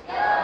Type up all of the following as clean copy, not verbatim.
Indonesia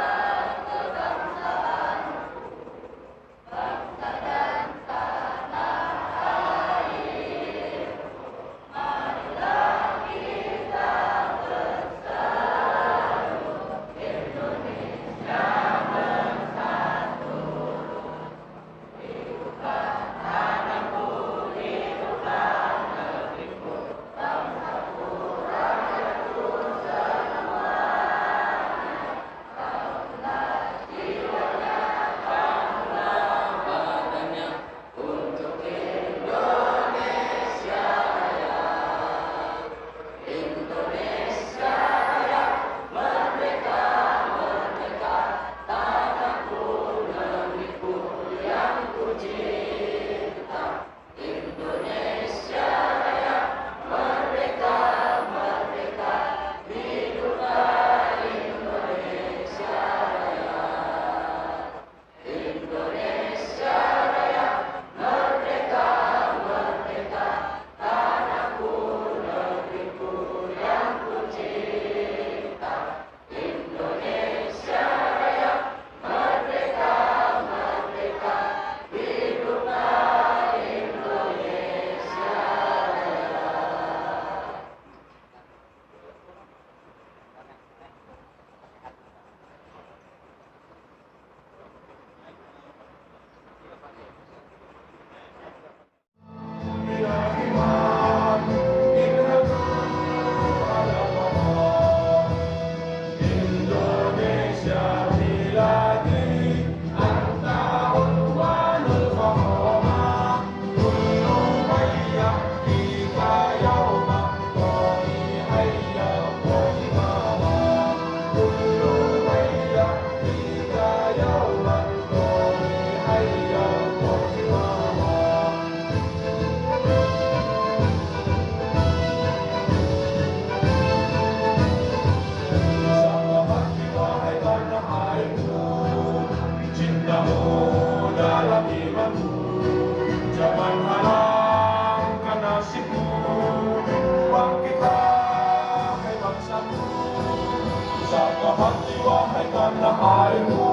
Basahkah hati wahai karena airmu,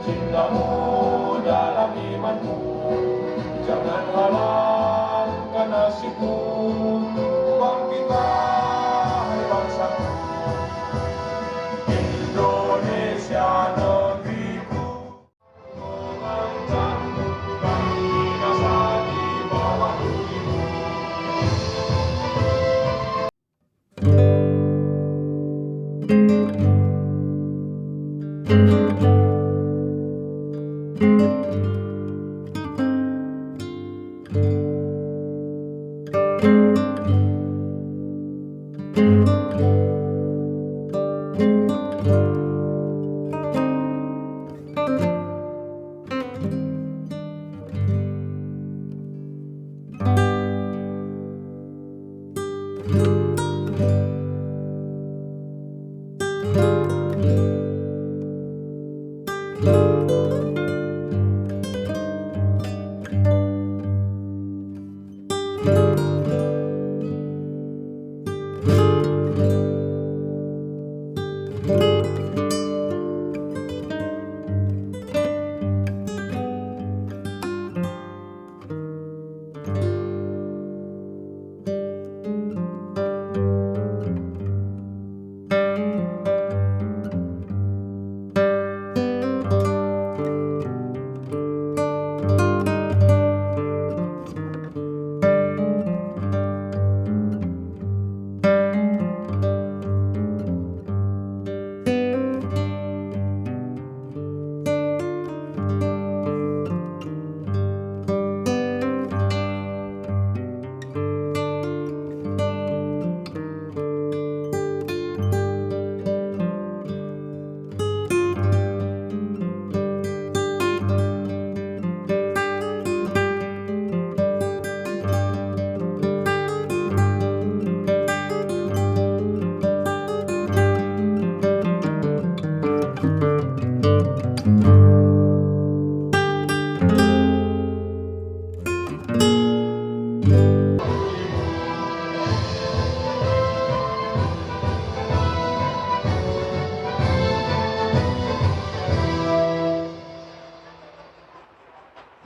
cintamu dalam imanmu. Jangan halangkan nasibmu, bangkitlah hai bangsaku. Indonesia negeriku, mengancammu kan binasa di bawah tubuhmu.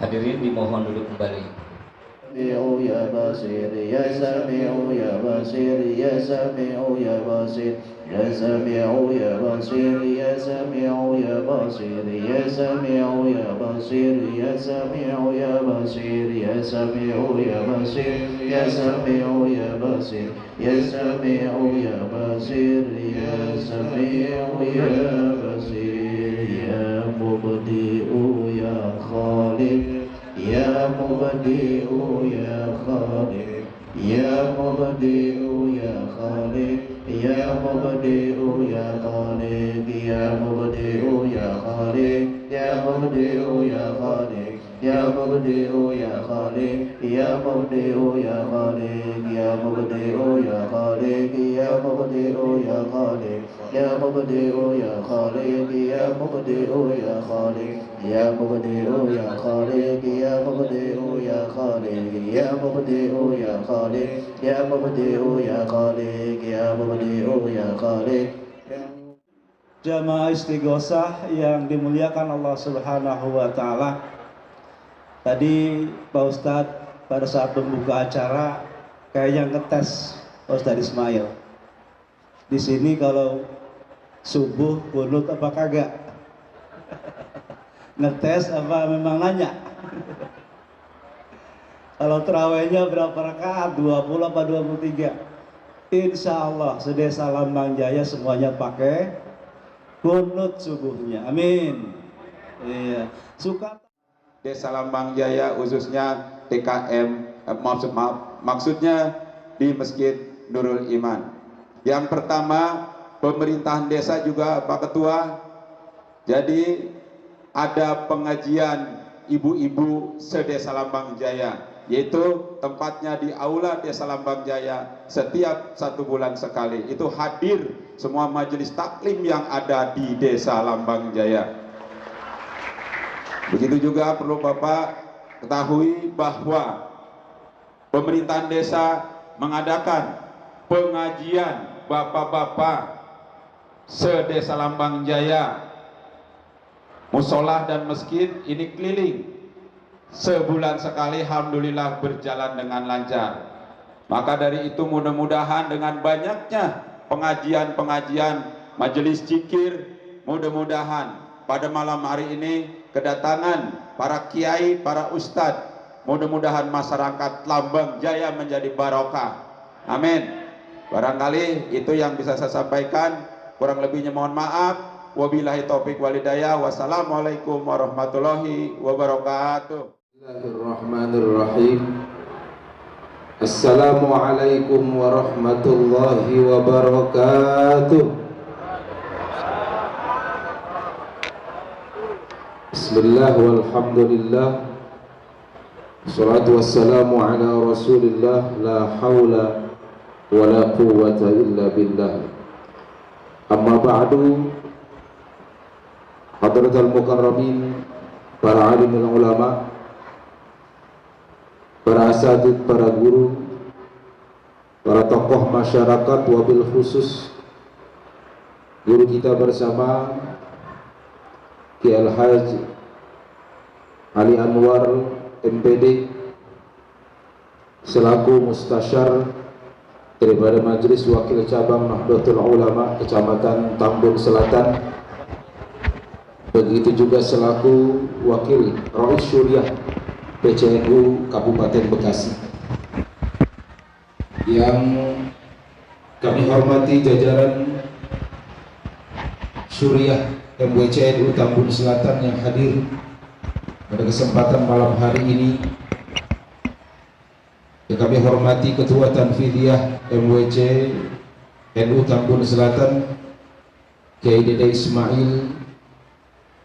Hadirin dimohon duduk kembali. Ya Basir ya Sami'u ya Basir ya Sami'u ya Basir ya Sami'u ya Basir ya Sami'u ya Basir ya Sami'u ya Basir ya Sami'u ya Basir ya Sami'u ya Basir ya Sami'u ya Basir ya Sami'u ya Basir ya Sami'u ya Basir ya Mubdi'u ya Khaliq Ya Mubdi'u ya Khaliq Ya Mubdi'u ya Khaliq Ya Mubdi'u ya Khaliq Ya Mubdi'u ya Khaliq Ya Mubdi'u ya Khaliq Ya Mubdi'u ya Khaliq Ya Mubdi'u ya Khaliq Ya Mubdi'u ya Khaliq Ya Mubdi'u ya Khaliq Ya Mubdi'u ya Khaliq Ya Mubdi'u ya Khaliq Ya Mubdi'u ya Khaliq Ya Mubdi'u ya Khaliq Ya Mubdi'u ya Khaliq Ya Mubdi'u ya Khaliq Ya Mubdi'u ya Khaliq. Jamaah istighosah yang dimuliakan Allah Subhanahu wa taala. Tadi Pak Ustadz pada saat membuka acara kayaknya ngetes Pak Ustadz Ismail. Di sini kalau subuh kunut apa kagak? Ngetes apa memang nanya? Kalau terawihnya berapa rakaat? 20 apa 23? Insya Allah sedesa Lambang Jaya semuanya pakai kunut subuhnya. Amin. Iya. Suka Desa Lambang Jaya khususnya TKM, maksudnya di Masjid Nurul Iman. Yang pertama, pemerintahan desa juga Pak Ketua. Jadi ada pengajian ibu-ibu sedesa Lambang Jaya, yaitu tempatnya di Aula Desa Lambang Jaya setiap 1 bulan sekali. Itu hadir semua majelis taklim yang ada di Desa Lambang Jaya. Begitu juga perlu Bapak ketahui bahwa pemerintahan desa mengadakan pengajian bapak-bapak se-Desa Lambang Jaya, musola dan masjid ini keliling sebulan sekali, alhamdulillah berjalan dengan lancar. Maka dari itu mudah-mudahan dengan banyaknya pengajian-pengajian, majelis zikir, mudah-mudahan pada malam hari ini kedatangan para kiai, para ustadz, mudah-mudahan masyarakat Lambang Jaya menjadi barokah. Amin. Barangkali itu yang bisa saya sampaikan, kurang lebihnya mohon maaf. Wabillahi taufik walhidayah. Wassalamualaikum warahmatullahi wabarakatuh. Bismillahirrahmanirrahim. Assalamualaikum warahmatullahi wabarakatuh. Bismillah walhamdulillah, salatu wassalamu ala rasulillah, la hawla wa la quwwata illa billah. Amma ba'du, hadratal mukarramin, para alimul ulama, para asatidz, para guru, para tokoh masyarakat, wabil khusus guru kita bersama Kiai Al-Haj Ali Anwar MPD selaku mustasyar daripada Majelis Wakil Cabang Nahdlatul Ulama Kecamatan Tambun Selatan, begitu juga selaku Wakil Rais Syuriah PCNU Kabupaten Bekasi. Yang kami hormati jajaran Syuriah MWCNU Tambun Selatan yang hadir pada kesempatan malam hari ini. Yang kami hormati Ketua Tanfidiyah MWC NU Tambun Selatan Kiai Dede Ismail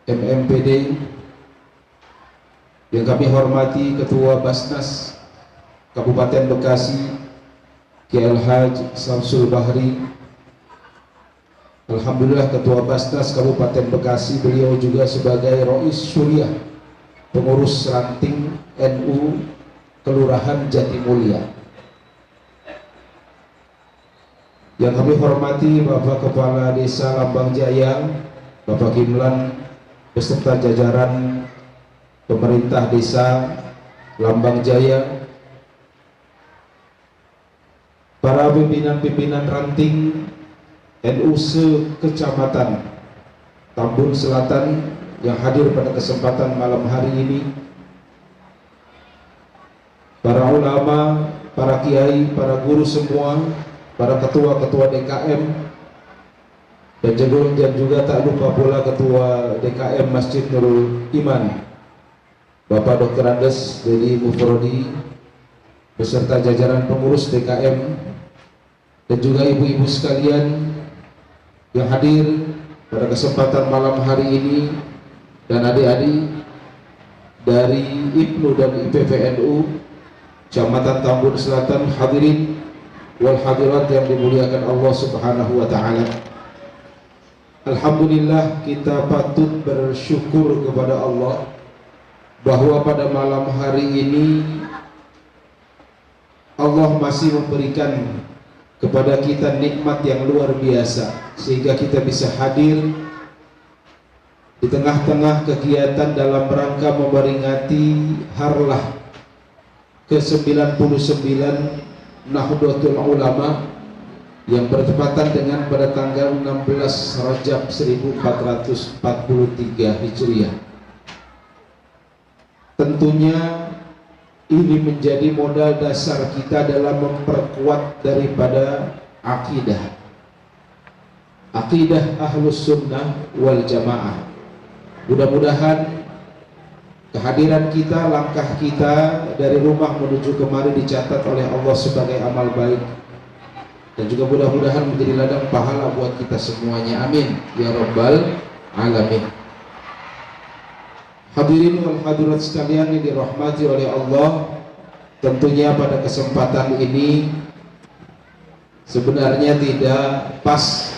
MMPD. Yang kami hormati Ketua Basnas Kabupaten Bekasi Kiai Al-Haj Samsul Bahri. Alhamdulillah Ketua Basnas Kabupaten Bekasi, beliau juga sebagai Rais Syuriah pengurus ranting NU Kelurahan Jatimulya. Yang kami hormati Bapak Kepala Desa Lambang Jaya, Bapak Kimlan, beserta jajaran pemerintah Desa Lambang Jaya, para pimpinan-pimpinan ranting NU se-Kecamatan Tambun Selatan yang hadir pada kesempatan malam hari ini, para ulama, para kiai, para guru semua, para ketua-ketua DKM, dan juga tak lupa pula Ketua DKM Masjid Nurul Iman, Bapak Dr. Andes Dedi Mufrodi, beserta jajaran pengurus DKM, dan juga ibu-ibu sekalian yang hadir pada kesempatan malam hari ini, dan adik-adik dari IPNU dan IPVNU Kecamatan Tambun Selatan, hadirin wal hadirat yang dimuliakan Allah Subhanahu wa taala. Alhamdulillah, kita patut bersyukur kepada Allah bahwa pada malam hari ini Allah masih memberikan kepada kita nikmat yang luar biasa, sehingga kita bisa hadir di tengah-tengah kegiatan dalam rangka memperingati harlah ke-99 Nahdlatul Ulama yang bertepatan dengan pada tanggal 16 Rajab 1443 Hijriah. Tentunya ini menjadi modal dasar kita dalam memperkuat daripada akidah Ahlus Sunnah wal Jamaah. Mudah-mudahan kehadiran kita, langkah kita dari rumah menuju kemari dicatat oleh Allah sebagai amal baik, dan juga mudah-mudahan menjadi ladang pahala buat kita semuanya. Amin ya rabbal alamin. Hadirin wal hadirat sekalian yang dirahmati oleh Allah, tentunya pada kesempatan ini sebenarnya tidak pas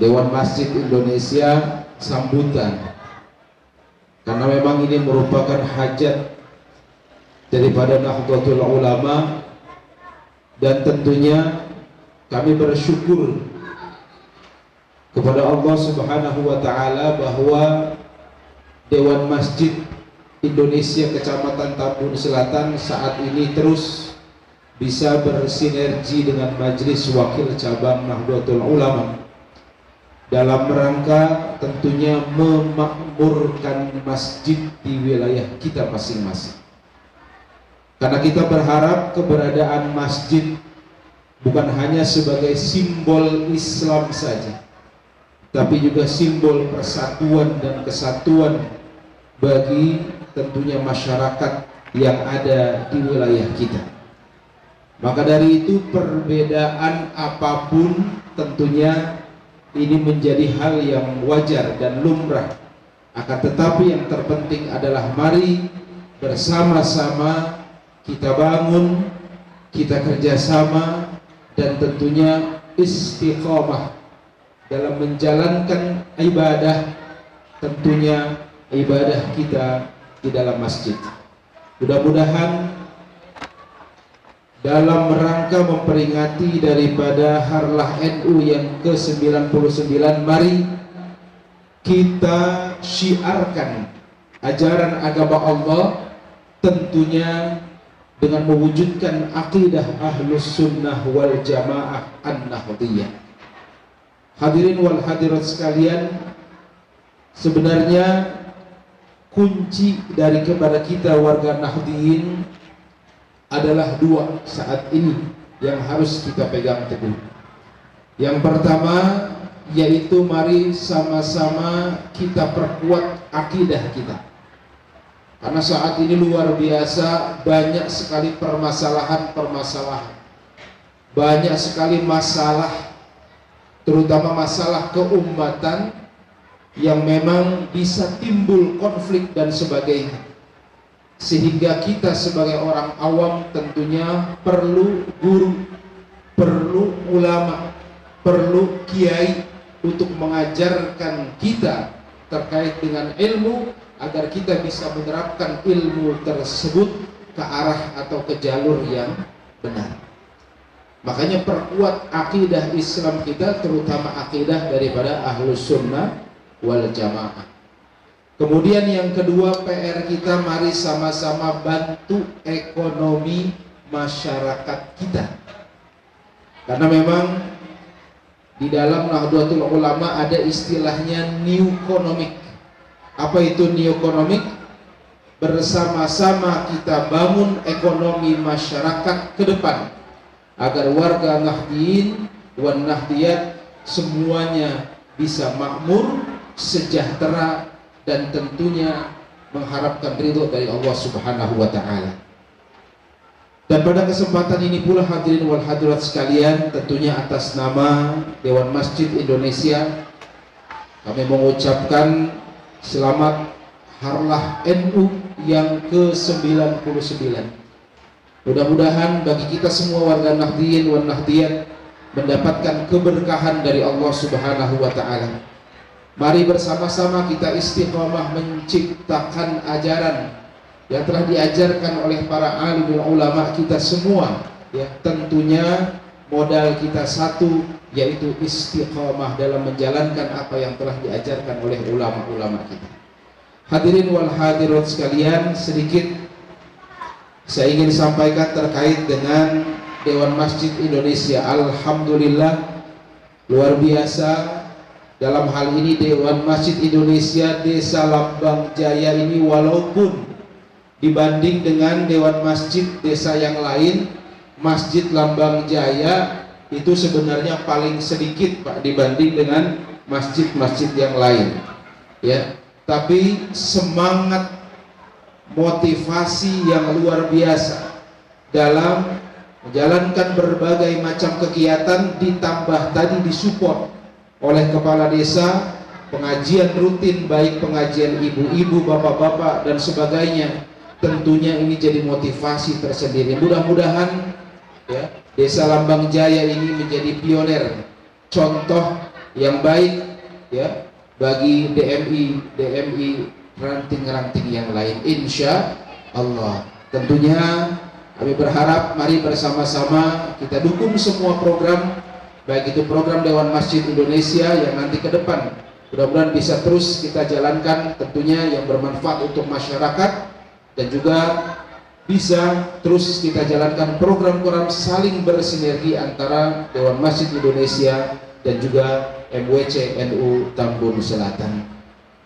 Dewan Masjid Indonesia sambutan, karena memang ini merupakan hajat daripada Nahdlatul Ulama, dan tentunya kami bersyukur kepada Allah Subhanahu wa taala bahwa Dewan Masjid Indonesia Kecamatan Tambun Selatan saat ini terus bisa bersinergi dengan Majelis Wakil Cabang Nahdlatul Ulama dalam rangka tentunya memakmurkan masjid di wilayah kita masing-masing. Karena kita berharap keberadaan masjid bukan hanya sebagai simbol Islam saja, tapi juga simbol persatuan dan kesatuan bagi tentunya masyarakat yang ada di wilayah kita. Maka dari itu perbedaan apapun tentunya ini menjadi hal yang wajar dan lumrah. Akan tetapi yang terpenting adalah mari bersama-sama kita bangun, kita kerjasama, dan tentunya istiqomah dalam menjalankan ibadah, tentunya ibadah kita di dalam masjid. Mudah-mudahan dalam rangka memperingati daripada Harlah NU yang ke-99, mari kita syiarkan ajaran agama Allah tentunya dengan mewujudkan akidah Ahlus Sunnah wal Jamaah An-Nahdliyah. Hadirin wal hadirat sekalian, sebenarnya kunci dari kepada kita warga Nahdliyin adalah dua saat ini yang harus kita pegang teguh. Yang pertama yaitu mari sama-sama kita perkuat akidah kita. Karena saat ini luar biasa banyak sekali permasalahan-permasalahan. Banyak sekali masalah, terutama masalah keumatan yang memang bisa timbul konflik dan sebagainya. Sehingga kita sebagai orang awam tentunya perlu guru, perlu ulama, perlu kiai untuk mengajarkan kita terkait dengan ilmu agar kita bisa menerapkan ilmu tersebut ke arah atau ke jalur yang benar. Makanya perkuat akidah Islam kita, terutama akidah daripada Ahlus Sunnah wal Jamaah. Kemudian yang kedua, PR kita, mari sama-sama bantu ekonomi masyarakat kita. Karena memang di dalam Nahdlatul Ulama ada istilahnya new economic. Apa itu new economic? Bersama-sama kita bangun ekonomi masyarakat ke depan agar warga Nahdliyin wan Nahdliyat semuanya bisa makmur, sejahtera, dan tentunya mengharapkan ridho dari Allah Subhanahu wa taala. Dan pada kesempatan ini pula hadirin wal hadirat sekalian, tentunya atas nama Dewan Masjid Indonesia kami mengucapkan selamat Harlah NU yang ke-99. Mudah-mudahan bagi kita semua warga Nahdliyin wan Nahdliyat mendapatkan keberkahan dari Allah Subhanahu wa taala. Mari bersama-sama kita istiqomah menciptakan ajaran yang telah diajarkan oleh para alim ulama kita semua, ya. Tentunya modal kita satu, yaitu istiqomah dalam menjalankan apa yang telah diajarkan oleh ulama-ulama kita. Hadirin wal hadirat sekalian, sedikit saya ingin sampaikan terkait dengan Dewan Masjid Indonesia. Alhamdulillah, luar biasa. Dalam hal ini Dewan Masjid Indonesia Desa Lambang Jaya ini, walaupun dibanding dengan Dewan Masjid desa yang lain, Masjid Lambang Jaya itu sebenarnya paling sedikit Pak dibanding dengan masjid-masjid yang lain, ya. Tapi semangat motivasi yang luar biasa dalam menjalankan berbagai macam kegiatan, ditambah tadi disupport oleh kepala desa, pengajian rutin, baik pengajian ibu-ibu, bapak-bapak, dan sebagainya. Tentunya ini jadi motivasi tersendiri. Mudah-mudahan, ya, Desa Lambang Jaya ini menjadi pioner, contoh yang baik, ya, bagi DMI ranting-ranting yang lain, insya Allah. Tentunya kami berharap mari bersama-sama kita dukung semua program, baik itu program Dewan Masjid Indonesia yang nanti ke depan mudah-mudahan bisa terus kita jalankan, tentunya yang bermanfaat untuk masyarakat, dan juga bisa terus kita jalankan program-program saling bersinergi antara Dewan Masjid Indonesia dan juga MWC NU Tambun Selatan.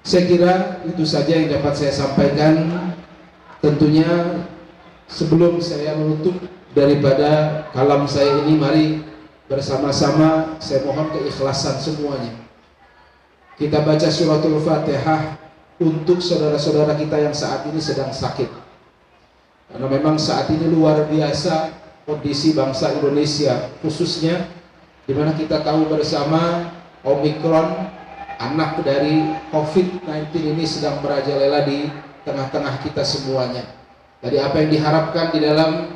Saya kira itu saja yang dapat saya sampaikan. Tentunya sebelum saya menutup daripada kalam saya ini, mari bersama-sama saya mohon keikhlasan semuanya. Kita baca suratul Fatihah untuk saudara-saudara kita yang saat ini sedang sakit. Karena memang saat ini luar biasa kondisi bangsa Indonesia, khususnya di mana kita tahu bersama Omikron, anak dari COVID-19 ini sedang merajalela di tengah-tengah kita semuanya. Jadi apa yang diharapkan di dalam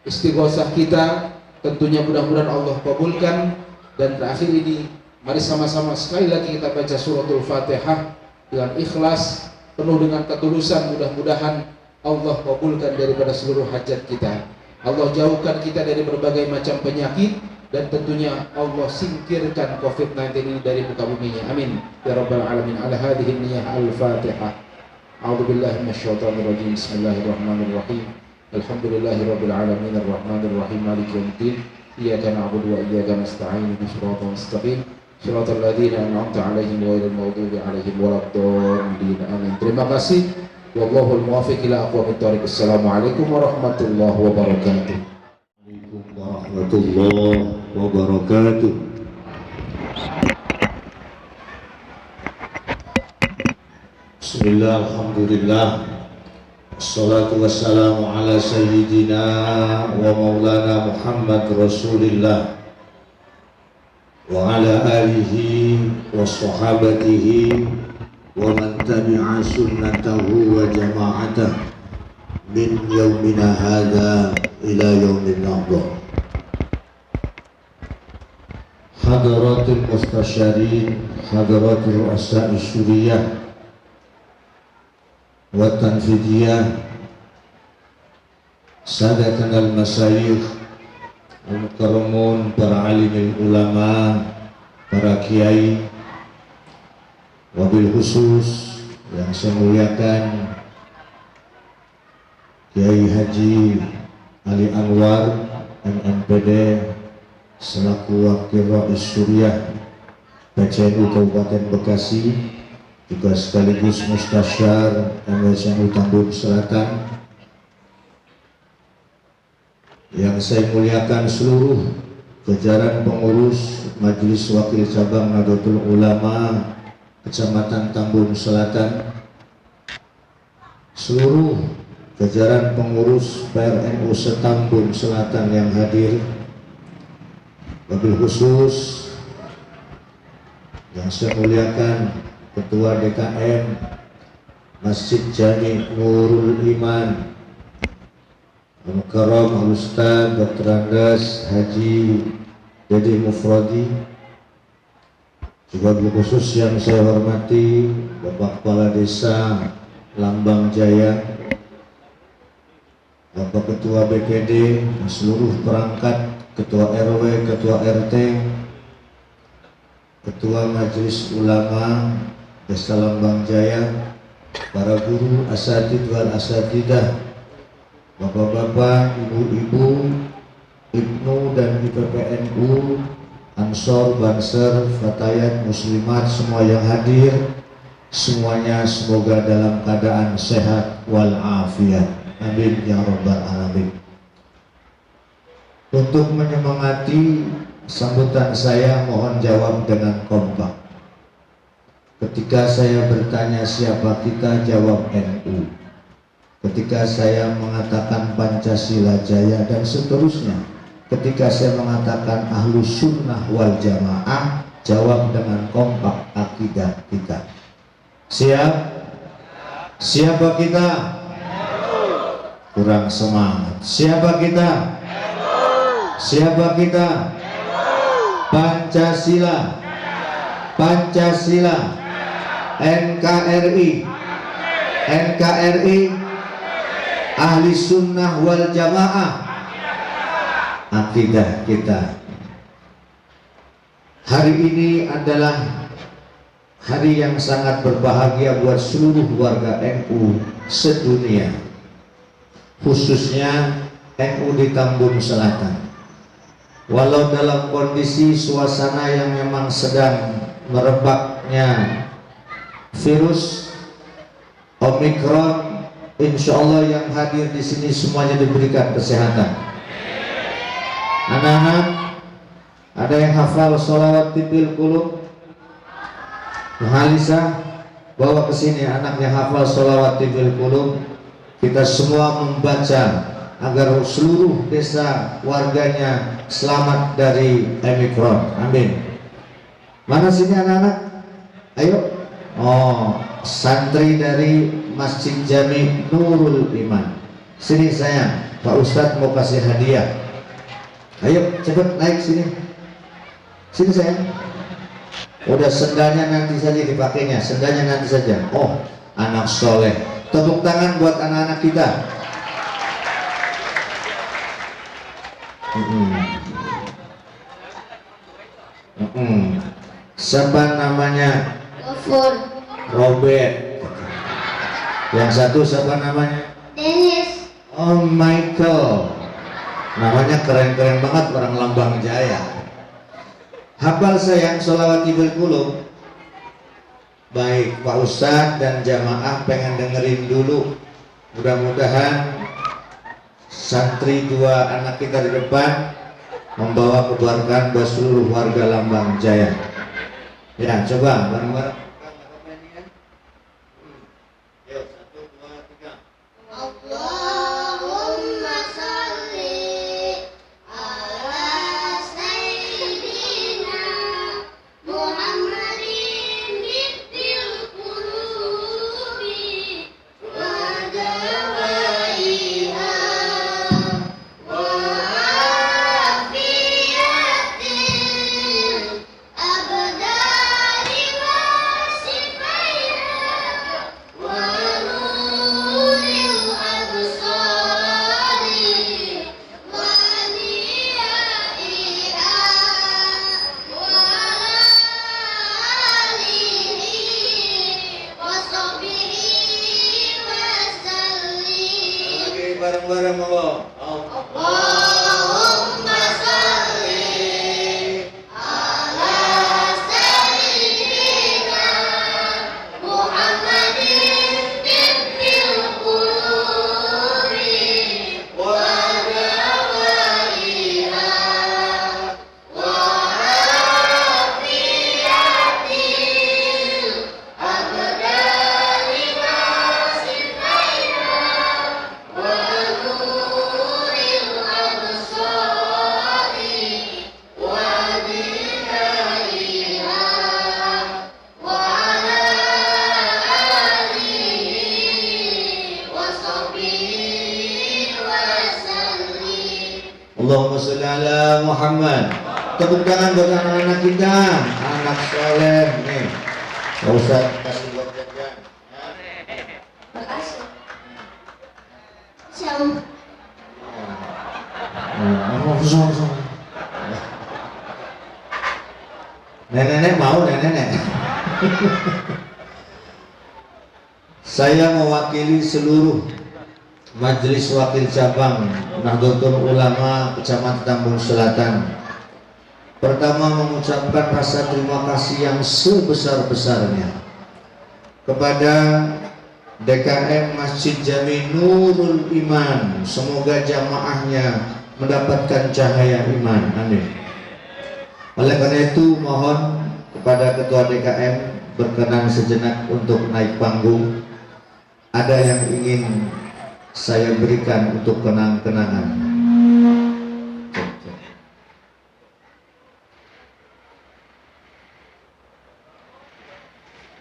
istighosah kita, tentunya mudah-mudahan Allah kabulkan. Dan terakhir ini, mari sama-sama sekali lagi kita baca suratul Fatihah dengan ikhlas, penuh dengan ketulusan. Mudah-mudahan Allah kabulkan daripada seluruh hajat kita. Allah jauhkan kita dari berbagai macam penyakit, dan tentunya Allah singkirkan COVID-19 ini dari muka buminya. Amin ya rabbal alamin. Ala hadhihi niyyah al-Fatihah. A'udzubillahi minasyaitonir rajim. Bismillahirrahmanirrahim. Alhamdulillahirabbil alamin arrahmanir rahim maliki yaumiddin. Iyyaka na'budu wa iyyaka nasta'in. Shiratal mustaqim. Shiratal ladzina an'amta 'alaihim ghairil maghdubi 'alaihim waladdallin. Amin. Terima kasih. Wallahul muwaffiq ila aqwamit thoriq. Assalamualaikum warahmatullahi wabarakatuh. Waalaikumsalam warahmatullahi wabarakatuh. Bismillah, alhamdulillah, assalatu wassalamu ala sayyidina wa maulana Muhammad Rasulillah wa ala alihi wa sahabatihi wa man tabi'a sunnatahu wa jama'atah min yaumina hadha ila yaumin nahdah. Hadaratul mustasyarin, hadaratul ru'asa syuriyah wa tanfidiyah, sadatana al-masyayikh al-mukarramun, para alim ulama, para kiai, wabil khusus yang saya muliakan Kiai Haji Ali Anwar MNPD selaku Wakil Rais Suriah PCNU Kabupaten Bekasi, juga sekaligus Mustasyar MWC Tambun Selatan. Yang saya muliakan seluruh jajaran pengurus Majelis Wakil Cabang Nahdlatul Ulama Kecamatan Tambun Selatan, seluruh jajaran pengurus PRNU Setambun Selatan yang hadir, wabil khusus yang saya muliakan Ketua DKM Masjid Jami Nurul Iman Al-Mukarram Al-Ustaz Dr. Andes Haji Dede Mufrodi, juga khusus yang saya hormati Bapak Kepala Desa Lambang Jaya, Bapak Ketua BPD, seluruh perangkat, Ketua RW, Ketua RT, Ketua Majelis Ulama Desa Lambang Jaya, para guru, asatidz wal asatidah, bapak-bapak, ibu-ibu, Ibnu dan IPPNU, Ansor, Banser, Fatayat, Muslimat, semua yang hadir, semuanya semoga dalam keadaan sehat walafiat. Amin ya rabbal alamin. Untuk menyemangati sambutan saya, mohon jawab dengan kompak. Ketika saya bertanya siapa kita, jawab NU. Ketika saya mengatakan Pancasila Jaya dan seterusnya, ketika saya mengatakan Ahlus Sunnah wal Jamaah, jawab dengan kompak akidah kita. Siap? Siapa kita? Kurang semangat. Siapa kita? Siapa kita? Pancasila. Pancasila. NKRI. NKRI. Ahli Sunnah wal Jamaah. Akidah kita. Hari ini adalah hari yang sangat berbahagia buat seluruh warga NU sedunia, khususnya NU di Tambun Selatan. Walau dalam kondisi suasana yang memang sedang merebaknya virus Omikron, insya Allah yang hadir di sini semuanya diberikan kesehatan. Anak-anak, ada yang hafal sholawat tibil kulub? Halisa, bawa ke sini anaknya hafal sholawat tibil kulub. Kita semua membaca agar seluruh desa warganya selamat dari Omikron. Amin. Mana sini anak-anak? Ayo. Oh, santri dari Masjid Jami Nurul Iman. Sini sayang, Pak Ustadz mau kasih hadiah. Ayo cepat naik sini. Sini sayang. Udah sendalnya nanti saja dipakainya, sendalnya nanti saja. Oh, anak soleh. Tepuk tangan buat anak-anak kita. Siapa namanya? Gofur. Robert. Yang satu siapa namanya? Dennis. Oh, Michael. Namanya keren-keren banget, orang Lambang Jaya. Hafal sayang sholawat tibil kulub. Baik, Pak Ustadz dan jamaah pengen dengerin dulu. Mudah-mudahan santri dua anak kita di depan membawa keberkahan buat seluruh warga Lambang Jaya. Ya, coba bareng-bareng. Allahumma salli ala sayyidina Muhammadin bidil qulubi wa dawaiha wa afiyatil abdani wa sifaiha wa nuril absari wa niyaiha wa alihi wa sahbihi wa sallim. Oke, bareng-bareng Allah. Allahumma salli ala sayyidina Muhammadin bidil qulubi wa dawaiha wa afiyatil abdani wa sifaiha wa nuril absari wa niyaiha wa ala alihi wa sahbihi wa sallim. Allahumma sholli ala Muhammad. Tepuk tangan buat anak-anak kita, anak soleh nih. Pak Ustadz kasih buat jajan. Makasih. Siapa? Nenek mau nenek. Saya mewakili seluruh Majelis Wakil Cabang Nahdlatul Ulama Kecamatan Tambun Selatan. Pertama mengucapkan rasa terima kasih yang sebesar-besarnya kepada DKM Masjid Jami Nurul Iman. Semoga jamaahnya mendapatkan cahaya iman. Amin. Oleh karena itu mohon kepada Ketua DKM berkenan sejenak untuk naik panggung. Ada yang ingin saya berikan untuk kenang-kenangan.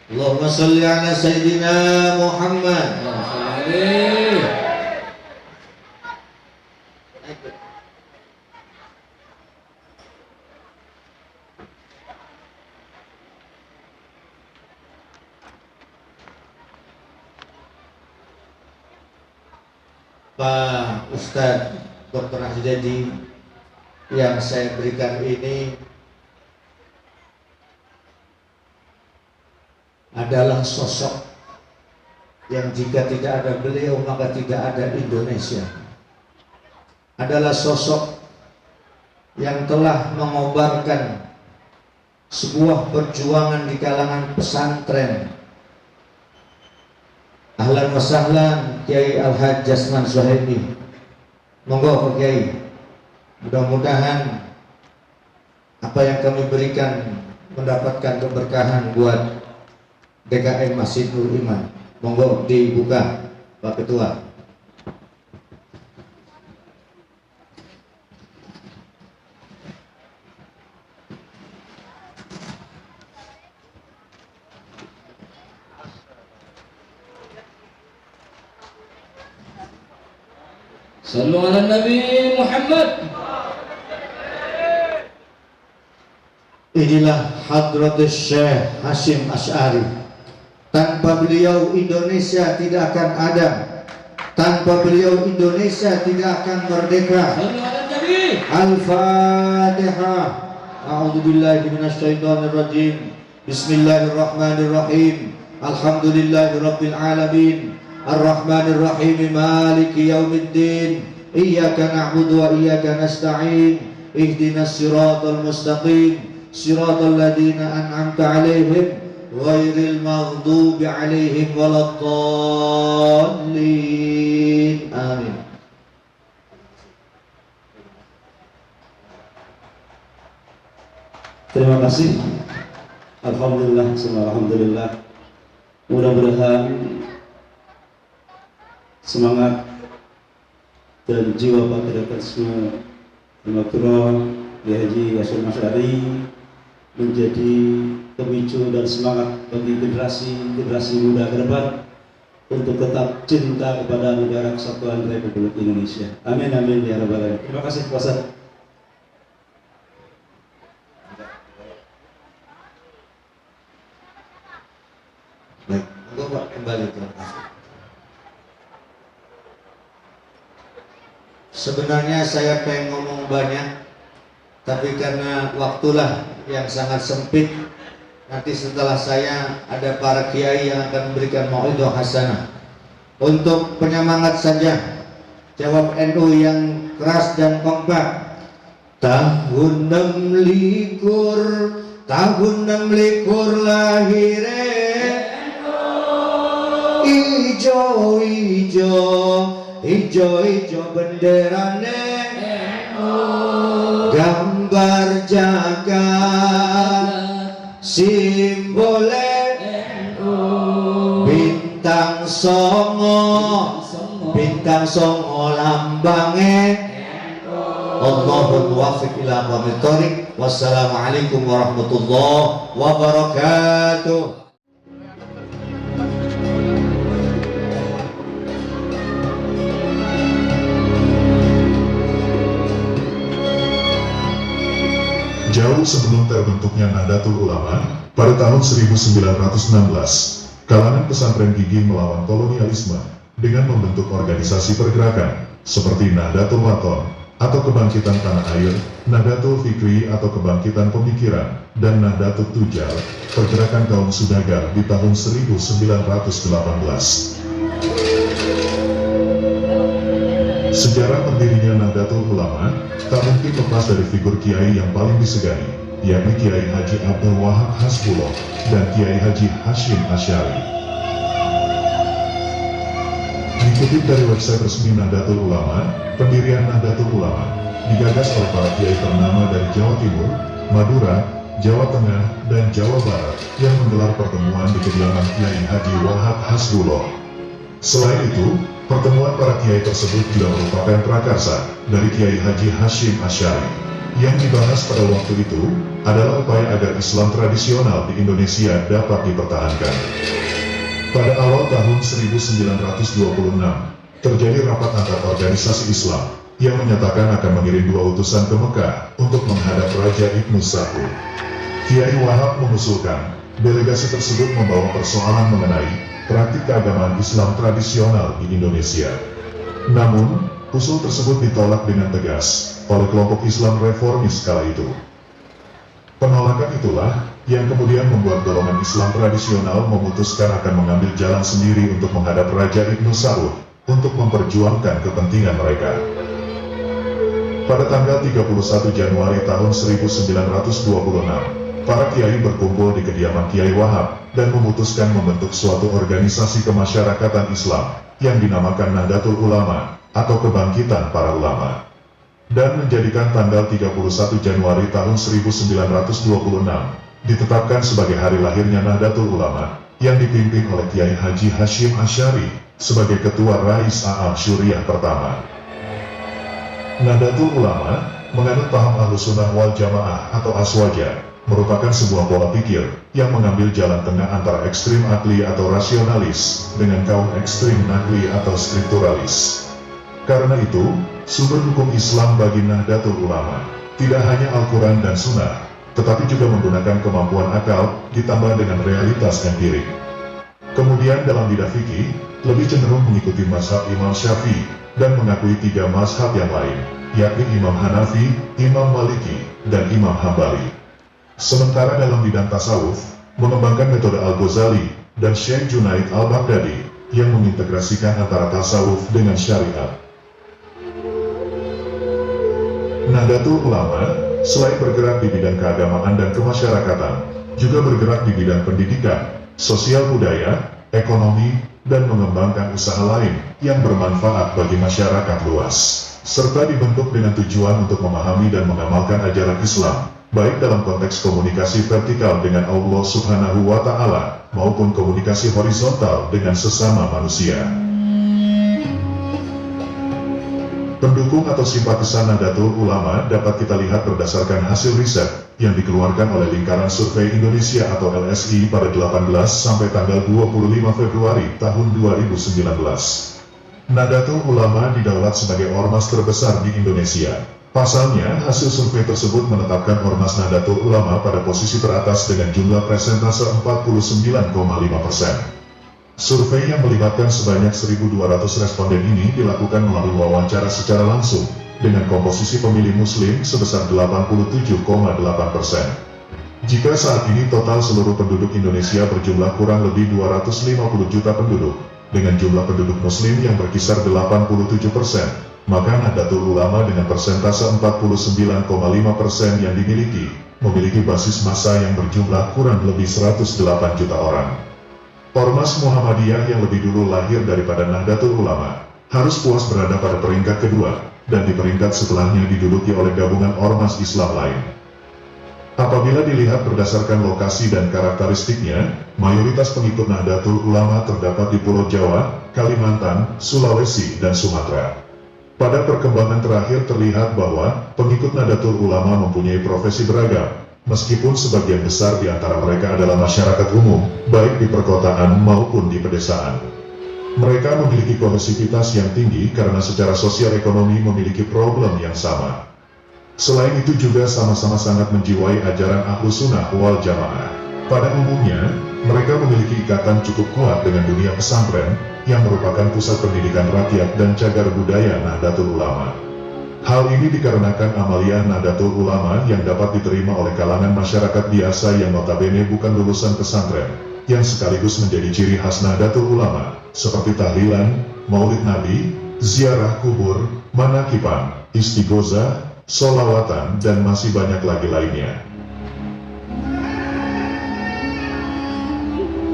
Allahumma sholli ala sayyidina Muhammad. Pak Ustadz Dr. Ahjadi, yang saya berikan ini adalah sosok yang jika tidak ada beliau maka tidak ada Indonesia. Adalah sosok yang telah mengobarkan sebuah perjuangan di kalangan pesantren. Ahlan wa sahlan Kiai Al-Hajj Jasman Suhaimi. Monggo Pak Kiai. Mudah-mudahan apa yang kami berikan mendapatkan keberkahan buat DKM Masjid Nurul Iman. Monggo dibuka Pak Ketua. Sallu ala Nabi Muhammad. Inilah Hadratus Syekh Hasyim Asy'ari. Tanpa beliau Indonesia tidak akan ada. Tanpa beliau Indonesia tidak akan merdeka. Sallu ala Nabi. Al-Fatihah. A'udzu billahi minasyaitonir rajim. Bismillahirrahmanirrahim. Alhamdulillahirabbil alamin. Ar-Rahmanir Rahim. Maliki yaumiddin. Iyyaka na'budu wa iyyaka nasta'in. Ihdinas siratal mustaqim. Siratal ladzina an'amta 'alaihim ghairil maghdubi 'alaihim waladdallin. Amin. Terima kasih. Alhamdulillah, semua alhamdulillah. Mudah-mudahan semangat dan jiwa patriotisme Al-Makturoh Kiai Haji Hasyim Asy'ari menjadi pemicu dan semangat bagi generasi muda ke depan untuk tetap cinta kepada negara kesatuan Republik Indonesia. Amin amin ya rabbal alamin. Terima kasih Pak Ustaz. Baik, monggo Pak kembali, terima kasih. Sebenarnya saya pengen ngomong banyak, tapi karena waktulah yang sangat sempit, nanti setelah saya ada para kiai yang akan memberikan mau'idhah hasanah. Untuk penyemangat saja, jawab NU yang keras dan kompak. Tahun 26 lahire ijo benderane gambar jagat simbole bintang songo lambange. Allahul muwaffiq ila aqwamit thoriq. Wassalamualaikum warahmatullahi wabarakatuh. Jauh sebelum terbentuknya Nahdlatul Ulama, pada tahun 1916, kalangan pesantren gigih melawan kolonialisme dengan membentuk organisasi pergerakan seperti Nahdlatul Wathon atau Kebangkitan Tanah Air, Nahdlatul Fikri atau Kebangkitan Pemikiran, dan Nahdlatul Tujar, pergerakan kaum Sudagar di tahun 1918. Sejarah berdirinya Nahdlatul Ulama tak mungkin lepas dari figur kiai yang paling disegani, yakni Kiai Haji Abdul Wahab Hasbullah dan Kiai Haji Hasyim Asy'ari. Dikutip dari website resmi Nahdlatul Ulama, pendirian Nahdlatul Ulama digagas oleh para kiai ternama dari Jawa Timur, Madura, Jawa Tengah, dan Jawa Barat yang menggelar pertemuan di kediaman Kiai Haji Wahab Hasbullah. Selain itu, pertemuan para kiai tersebut juga merupakan prakarsa dari Kiai Haji Hasyim Asy'ari. Yang dibahas pada waktu itu adalah upaya agar Islam tradisional di Indonesia dapat dipertahankan. Pada awal tahun 1926, terjadi rapat antar organisasi Islam yang menyatakan akan mengirim 2 utusan ke Mekah untuk menghadap Raja Ibnu Saud. Kiai Wahab mengusulkan delegasi tersebut membawa persoalan mengenai praktik keagamaan Islam tradisional di Indonesia. Namun, usul tersebut ditolak dengan tegas oleh kelompok Islam reformis kala itu. Penolakan itulah yang kemudian membuat golongan Islam tradisional memutuskan akan mengambil jalan sendiri untuk menghadap Raja Ibnu Saud untuk memperjuangkan kepentingan mereka. Pada tanggal 31 Januari tahun 1926, para kiai berkumpul di kediaman Kiai Wahab dan memutuskan membentuk suatu organisasi kemasyarakatan Islam yang dinamakan Nahdlatul Ulama atau Kebangkitan Para Ulama, dan menjadikan tanggal 31 Januari tahun 1926 ditetapkan sebagai hari lahirnya Nahdlatul Ulama yang dipimpin oleh Kiai Haji Hashim Asy'ari sebagai Ketua Rais A'am Syuriah pertama. Nahdlatul Ulama menganut paham Ahlussunnah wal Jamaah atau Aswaja, merupakan sebuah pola pikir yang mengambil jalan tengah antara ekstrim akli atau rasionalis dengan kaum ekstrim nakli atau skripturalis. Karena itu, sumber hukum Islam bagi Nahdlatul Ulama tidak hanya Al-Quran dan Sunnah, tetapi juga menggunakan kemampuan akal ditambah dengan realitas empirik. Kemudian dalam bidang fikih, lebih cenderung mengikuti mazhab Imam Syafi'i dan mengakui 3 mazhab yang lain, yakni Imam Hanafi, Imam Maliki, dan Imam Hambali. Sementara dalam bidang tasawuf, mengembangkan metode Al-Ghazali dan Syekh Junaid Al-Baghdadi yang mengintegrasikan antara tasawuf dengan syariat. Nahdlatul Ulama selain bergerak di bidang keagamaan dan kemasyarakatan, juga bergerak di bidang pendidikan, sosial budaya, ekonomi, dan mengembangkan usaha lain yang bermanfaat bagi masyarakat luas, serta dibentuk dengan tujuan untuk memahami dan mengamalkan ajaran Islam, baik dalam konteks komunikasi vertikal dengan Allah Subhanahu wa Ta'ala, maupun komunikasi horizontal dengan sesama manusia. Pendukung atau simpatisan Nahdlatul Ulama dapat kita lihat berdasarkan hasil riset yang dikeluarkan oleh Lingkaran Survei Indonesia atau LSI pada 18 sampai tanggal 25 Februari tahun 2019. Nahdlatul Ulama didaulat sebagai ormas terbesar di Indonesia. Pasalnya, hasil survei tersebut menetapkan Ormas Nahdlatul Ulama pada posisi teratas dengan jumlah persentase 49,5%. Survei yang melibatkan sebanyak 1.200 responden ini dilakukan melalui wawancara secara langsung dengan komposisi pemilih Muslim sebesar 87,8%. Jika saat ini total seluruh penduduk Indonesia berjumlah kurang lebih 250 juta penduduk, dengan jumlah penduduk Muslim yang berkisar 87%, maka Nahdlatul Ulama dengan persentase 49,5% yang memiliki basis massa yang berjumlah kurang lebih 108 juta orang. Ormas Muhammadiyah yang lebih dulu lahir daripada Nahdlatul Ulama harus puas berada pada peringkat kedua, dan di peringkat setelahnya diduduki oleh gabungan ormas Islam lain. Apabila dilihat berdasarkan lokasi dan karakteristiknya, mayoritas pengikut Nahdlatul Ulama terdapat di Pulau Jawa, Kalimantan, Sulawesi, dan Sumatera. Pada perkembangan terakhir terlihat bahwa pengikut Nahdlatul Ulama mempunyai profesi beragam, meskipun sebagian besar di antara mereka adalah masyarakat umum, baik di perkotaan maupun di pedesaan. Mereka memiliki kohesivitas yang tinggi karena secara sosial ekonomi memiliki problem yang sama. Selain itu juga sama-sama sangat menjiwai ajaran Ahlussunnah wal Jamaah. Pada umumnya, mereka memiliki ikatan cukup kuat dengan dunia pesantren, yang merupakan pusat pendidikan rakyat dan cagar budaya Nahdlatul Ulama. Hal ini dikarenakan amaliyah Nahdlatul Ulama yang dapat diterima oleh kalangan masyarakat biasa yang notabene bukan lulusan pesantren, yang sekaligus menjadi ciri khas Nahdlatul Ulama, seperti tahlilan, maulid nabi, ziarah kubur, manakiban, istighozah, sholawatan, dan masih banyak lagi lainnya.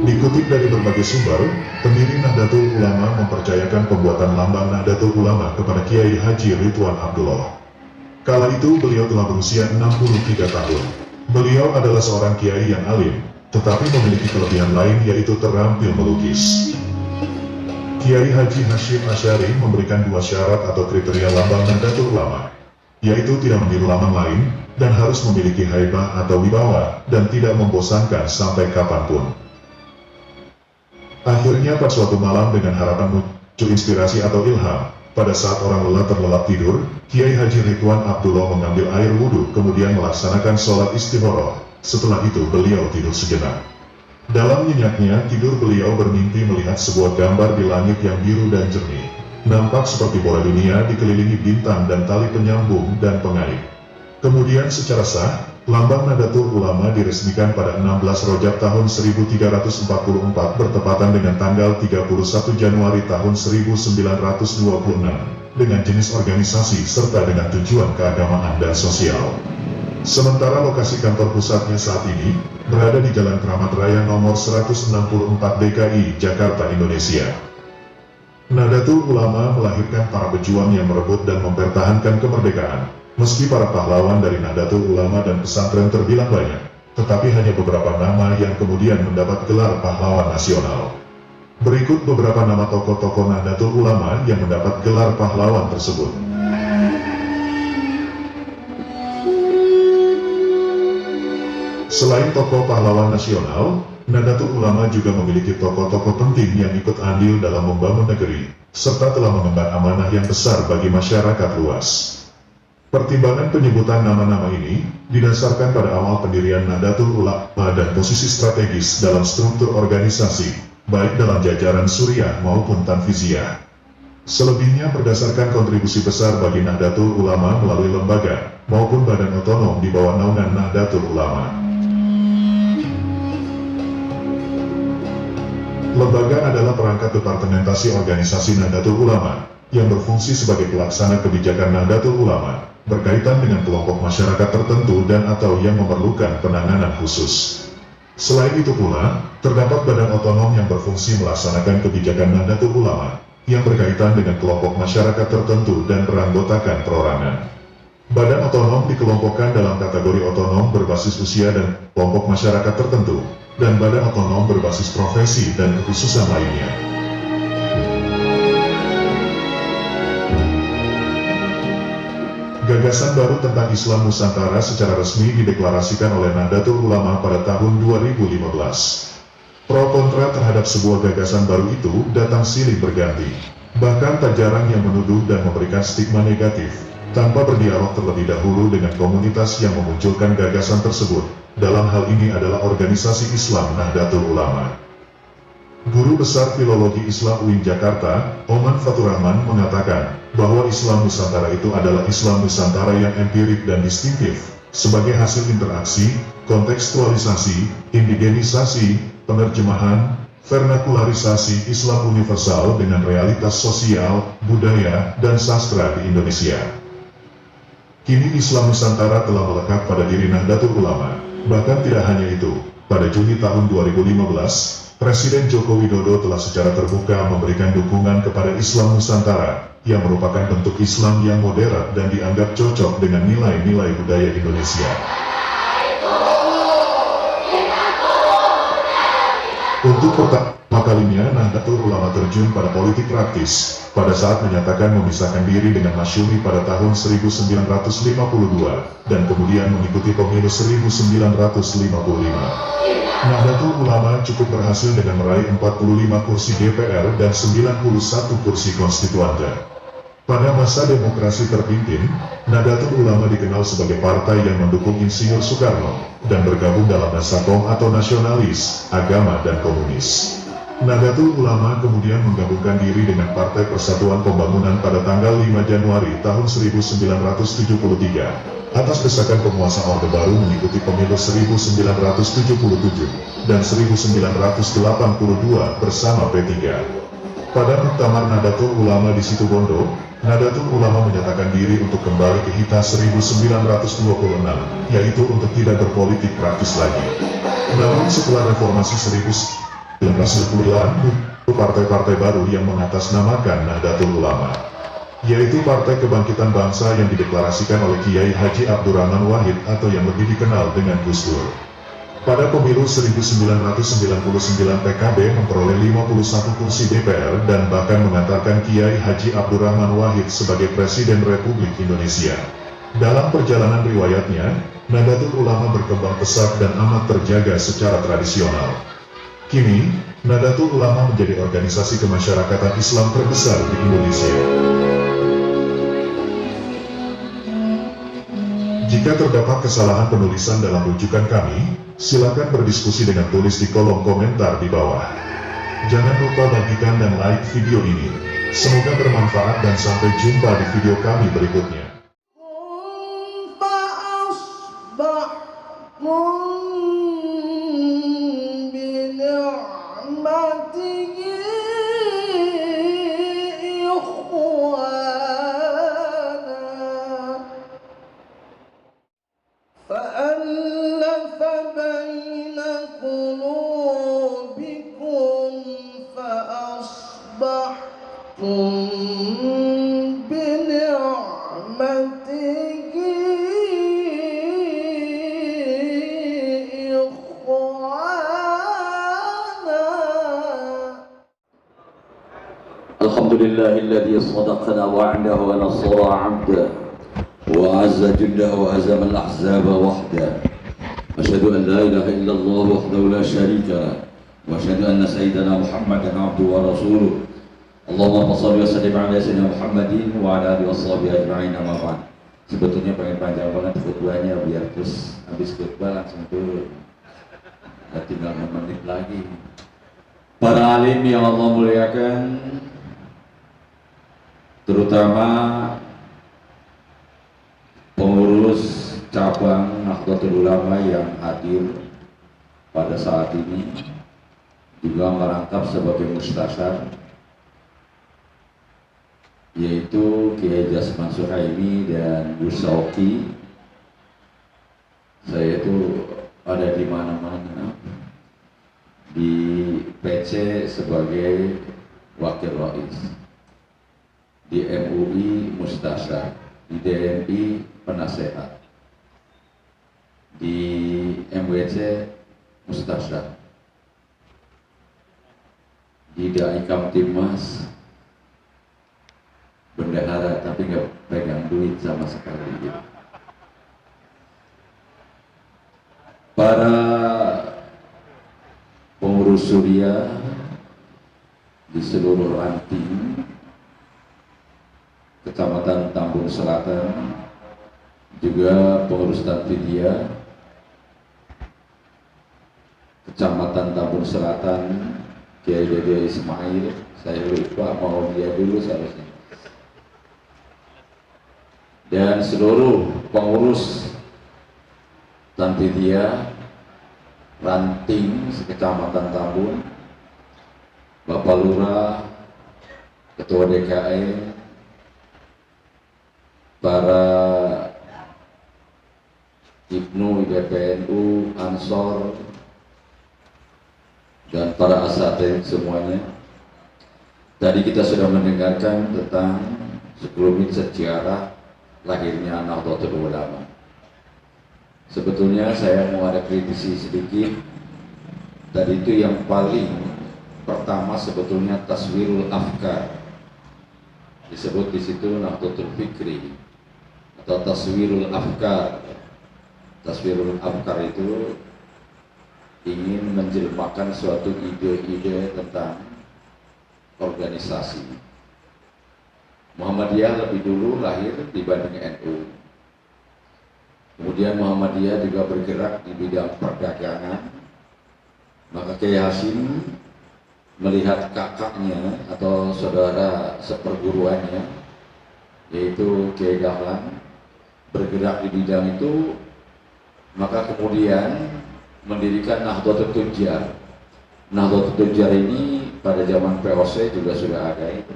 Dikutip dari berbagai sumber, pendiri Nahdlatul Ulama mempercayakan pembuatan lambang Nahdlatul Ulama kepada Kiai Haji Ridwan Abdullah. Kala itu beliau telah berusia 63 tahun. Beliau adalah seorang kiai yang alim, tetapi memiliki kelebihan lain yaitu terampil melukis. Kiai Haji Hashim Asy'ari memberikan 2 syarat atau kriteria lambang Nahdlatul Ulama, yaitu tidak meniru lambang lain, dan harus memiliki haibah atau wibawa, dan tidak membosankan sampai kapanpun. Akhirnya pada suatu malam dengan harapan muncul inspirasi atau ilham, pada saat orang lelah terlelap tidur, Kiai Haji Ridwan Abdullah mengambil air wudhu kemudian melaksanakan sholat istikharah. Setelah itu beliau tidur sejenak. Dalam nyenyaknya tidur beliau bermimpi melihat sebuah gambar di langit yang biru dan jernih. Nampak seperti bola dunia dikelilingi bintang dan tali penyambung dan pengait. Kemudian secara sah, Lambang Nahdlatul Ulama diresmikan pada 16 Rajab tahun 1344 bertepatan dengan tanggal 31 Januari tahun 1926 dengan jenis organisasi serta dengan tujuan keagamaan dan sosial. Sementara lokasi kantor pusatnya saat ini berada di Jalan Kramat Raya nomor 164 DKI, Jakarta, Indonesia. Nahdlatul Ulama melahirkan para pejuang yang merebut dan mempertahankan kemerdekaan. Meski para pahlawan dari Nahdlatul Ulama dan pesantren terbilang banyak, tetapi hanya beberapa nama yang kemudian mendapat gelar pahlawan nasional. Berikut beberapa nama tokoh-tokoh Nahdlatul Ulama yang mendapat gelar pahlawan tersebut. Selain tokoh pahlawan nasional, Nahdlatul Ulama juga memiliki tokoh-tokoh penting yang ikut andil dalam membangun negeri, serta telah mengemban amanah yang besar bagi masyarakat luas. Pertimbangan penyebutan nama-nama ini didasarkan pada awal pendirian Nahdlatul Ulama dan posisi strategis dalam struktur organisasi, baik dalam jajaran Suriah maupun Tanfiziyah. Selebihnya berdasarkan kontribusi besar bagi Nahdlatul Ulama melalui lembaga maupun badan otonom di bawah naungan Nahdlatul Ulama. Lembaga adalah perangkat departementasi organisasi Nahdlatul Ulama yang berfungsi sebagai pelaksana kebijakan Nahdlatul Ulama berkaitan dengan kelompok masyarakat tertentu dan atau yang memerlukan penanganan khusus. Selain itu pula, terdapat badan otonom yang berfungsi melaksanakan kebijakan Nahdlatul Ulama yang berkaitan dengan kelompok masyarakat tertentu dan beranggotakan perorangan. Badan otonom dikelompokkan dalam kategori otonom berbasis usia dan kelompok masyarakat tertentu, dan badan otonom berbasis profesi dan kekhususan lainnya. Gagasan baru tentang Islam Nusantara secara resmi dideklarasikan oleh Nahdlatul Ulama pada tahun 2015. Pro kontra terhadap sebuah gagasan baru itu datang silih berganti. Bahkan tak jarang yang menuduh dan memberikan stigma negatif, tanpa berdialog terlebih dahulu dengan komunitas yang memunculkan gagasan tersebut. Dalam hal ini adalah organisasi Islam Nahdlatul Ulama. Guru Besar Filologi Islam UIN Jakarta, Oman Fatur Rahman mengatakan bahwa Islam Nusantara itu adalah Islam Nusantara yang empirik dan distintif, sebagai hasil interaksi, kontekstualisasi, indigenisasi, penerjemahan, vernakularisasi Islam universal dengan realitas sosial, budaya, dan sastra di Indonesia. Kini Islam Nusantara telah melekat pada diri Nahdlatul Ulama. Bahkan tidak hanya itu, pada Juni tahun 2015, Presiden Joko Widodo telah secara terbuka memberikan dukungan kepada Islam Nusantara, yang merupakan bentuk Islam yang moderat dan dianggap cocok dengan nilai-nilai budaya Indonesia. Untuk pertama kalinya, Nahdlatul Ulama terjun pada politik praktis, pada saat menyatakan memisahkan diri dengan Masyumi pada tahun 1952, dan kemudian mengikuti pemilu 1955. Nahdlatul Ulama cukup berhasil dengan meraih 45 kursi DPR dan 91 kursi konstituante. Pada masa demokrasi terpimpin, Nahdlatul Ulama dikenal sebagai partai yang mendukung Insinyur Soekarno dan bergabung dalam Nasakom atau nasionalis, agama dan komunis. Nahdlatul Ulama kemudian menggabungkan diri dengan Partai Persatuan Pembangunan pada tanggal 5 Januari tahun 1973. Atas desakan penguasa Orde Baru mengikuti pemilu 1977 dan 1982 bersama P3. Pada muktamar Nahdlatul Ulama di Situbondo, Nahdlatul Ulama menyatakan diri untuk kembali ke HITA 1926, yaitu untuk tidak berpolitik praktis lagi. Namun setelah reformasi 1990, partai-partai baru yang mengatasnamakan Nahdlatul Ulama, yaitu Partai Kebangkitan Bangsa yang dideklarasikan oleh Kiai Haji Abdurrahman Wahid atau yang lebih dikenal dengan Gus Dur. Pada pemilu 1999 PKB memperoleh 51 kursi DPR dan bahkan mengantarkan Kiai Haji Abdurrahman Wahid sebagai Presiden Republik Indonesia. Dalam perjalanan riwayatnya, Nahdlatul Ulama berkembang pesat dan amat terjaga secara tradisional. Kini, Nahdlatul Ulama menjadi organisasi kemasyarakatan Islam terbesar di Indonesia. Jika terdapat kesalahan penulisan dalam rujukan kami, silakan berdiskusi dengan tulis di kolom komentar di bawah. Jangan lupa bagikan dan like video ini. Semoga bermanfaat dan sampai jumpa di video kami berikutnya. برحمته إخوانا فألف بين قلوبكم فأصبحتم بنعمته إخوانا. الحمد لله الذي صدقنا وعده ونصر عبده وعز جنده وهزم الأحزاب وحده. أشهد أن لا إله إلا الله وحده لا شريك له وأشهد أن سيدنا محمدا عبده ورسوله. اللهم صل وسلم على سيدنا Muhammadin wa ala alihi washabihi ajma'in, amma ba'd. Sebetulnya pengen panjang banget khutbahnya biar terus habis khutbah langsung turun. Tinggal 6 menit lagi. Para alim yang Allah muliakan, terutama pengurus cabang Nahdlatul Ulama yang hadir pada saat ini, juga merangkap sebagai mustasyar, yaitu Kiai Jasman Suhaimi dan Gus Sauki. Saya itu ada di mana-mana, di PC sebagai wakil rais, di MUI mustasyar, di DNI penasehat, di MWC mustasyar, di Dai Kamtibmas bendahara, tapi nggak pegang duit sama sekali gitu. Para pengurus Surya di seluruh ranting Kecamatan Tambun Selatan, juga pengurus Tanfidia Kecamatan Tambun Selatan, Kiai Dede Ismail, saya lupa mau dia dulu seharusnya, dan seluruh pengurus Tanfidia ranting Kecamatan Tambun, Bapak Lurah, Ketua DKM, para Ibnu, IPPNU, Ansor, dan para asatidz semuanya. Tadi kita sudah mendengarkan tentang sekelumit sejarah lahirnya Nahdlatul Ulama. Sebetulnya saya mau ada kritisi sedikit. Tadi itu yang paling pertama sebetulnya taswirul afkar, disebut di situ Nahdlatul Fikri atau taswirul afkar. Taswirul afkar itu ingin menjelmakan suatu ide-ide tentang organisasi. Muhammadiyah lebih dulu lahir dibanding NU. Kemudian Muhammadiyah juga bergerak di bidang perdagangan. Maka Kiai Hasyim melihat kakaknya atau saudara seperguruannya, yaitu Kiai Dahlan, bergerak di bidang itu, maka kemudian mendirikan Nahdlatul Tujjar. Nahdlatul Tujjar ini pada zaman POC juga sudah ada itu.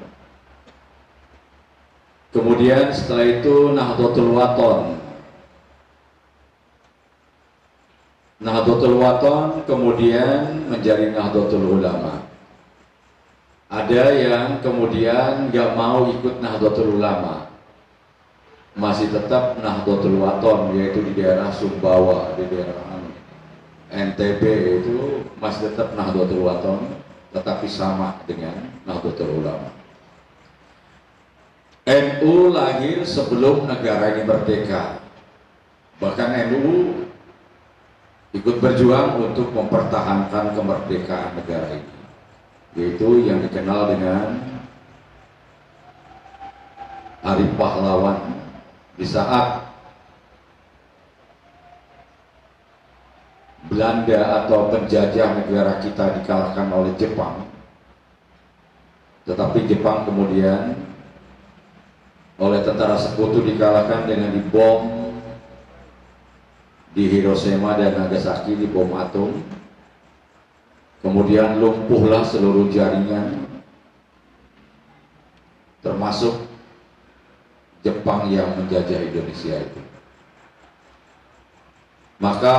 Kemudian setelah itu Nahdlatul Wathon. Nahdlatul Wathon kemudian menjadi Nahdlatul Ulama. Ada yang kemudian nggak mau ikut Nahdlatul Ulama, masih tetap Nahdlatul Wathon, yaitu di daerah Sumbawa, di daerah NTB itu masih tetap Nahdlatul Wathon, tetapi sama dengan Nahdlatul Ulama. NU lahir sebelum negara ini merdeka. Bahkan NU ikut berjuang untuk mempertahankan kemerdekaan negara ini, yaitu yang dikenal dengan Hari Pahlawan. Di saat Belanda atau penjajah negara kita dikalahkan oleh Jepang, tetapi Jepang kemudian oleh tentara sekutu dikalahkan dengan dibom di Hiroshima dan Nagasaki, di bom atom. kemudian lumpuhlah seluruh jaringan, termasuk Jepang yang menjajah Indonesia itu. Maka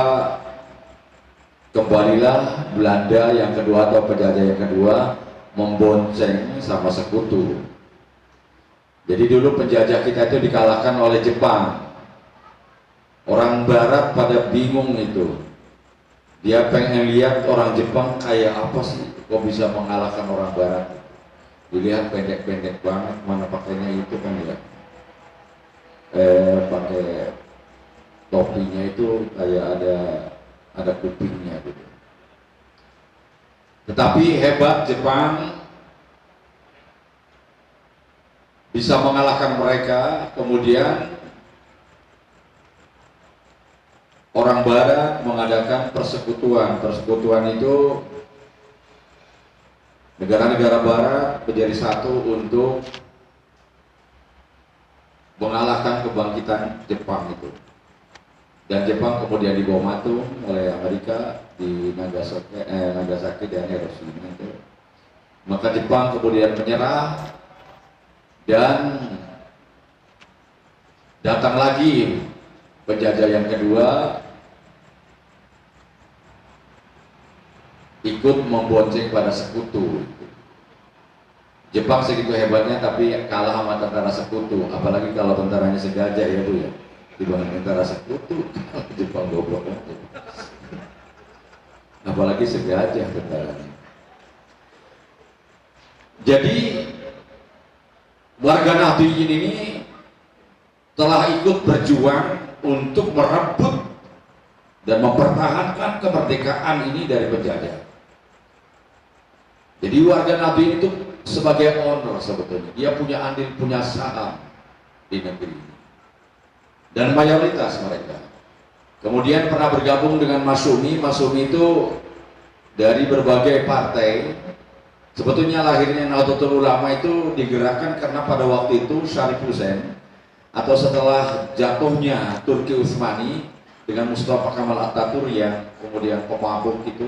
kembalilah Belanda yang kedua atau penjajah yang kedua membonceng sama sekutu. Jadi dulu penjajah kita itu dikalahkan oleh Jepang. Orang Barat pada bingung itu. Dia pengen lihat orang Jepang kayak apa sih, kok bisa mengalahkan orang Barat. Dilihat pendek-pendek banget, mana pakainya itu kan ya. Pakai topinya itu kayak ada kupingnya gitu. Tetapi hebat Jepang bisa mengalahkan mereka. Kemudian orang Barat mengadakan persekutuan. Persekutuan itu negara-negara Barat menjadi satu untuk mengalahkan kebangkitan Jepang itu. Dan Jepang kemudian dibom atom oleh Amerika di Nagasaki dan Hiroshima itu. Maka Jepang kemudian menyerah dan datang lagi penjajah yang kedua ikut membonceng pada sekutu. Jepang segitu hebatnya tapi kalah sama tentara sekutu, apalagi kalau tentaranya segajah ya Bu ya. Dibanding tentara sekutu, Jepang goblok banget. Apalagi segajah tentaranya. Jadi warga Nahdliyin ini telah ikut berjuang untuk merebut dan mempertahankan kemerdekaan ini dari penjajah. Jadi warga Nahdliyin itu sebagai owner sebetulnya, dia punya andil, punya saham di negeri ini. Dan mayoritas mereka kemudian pernah bergabung dengan Masyumi. Masyumi itu dari berbagai partai. Sebetulnya lahirnya Nahdlatul Ulama itu digerakkan karena pada waktu itu Syarif Hussein, atau setelah jatuhnya Turki Utsmani dengan Mustafa Kemal Atatürk yang kemudian pemabuk itu,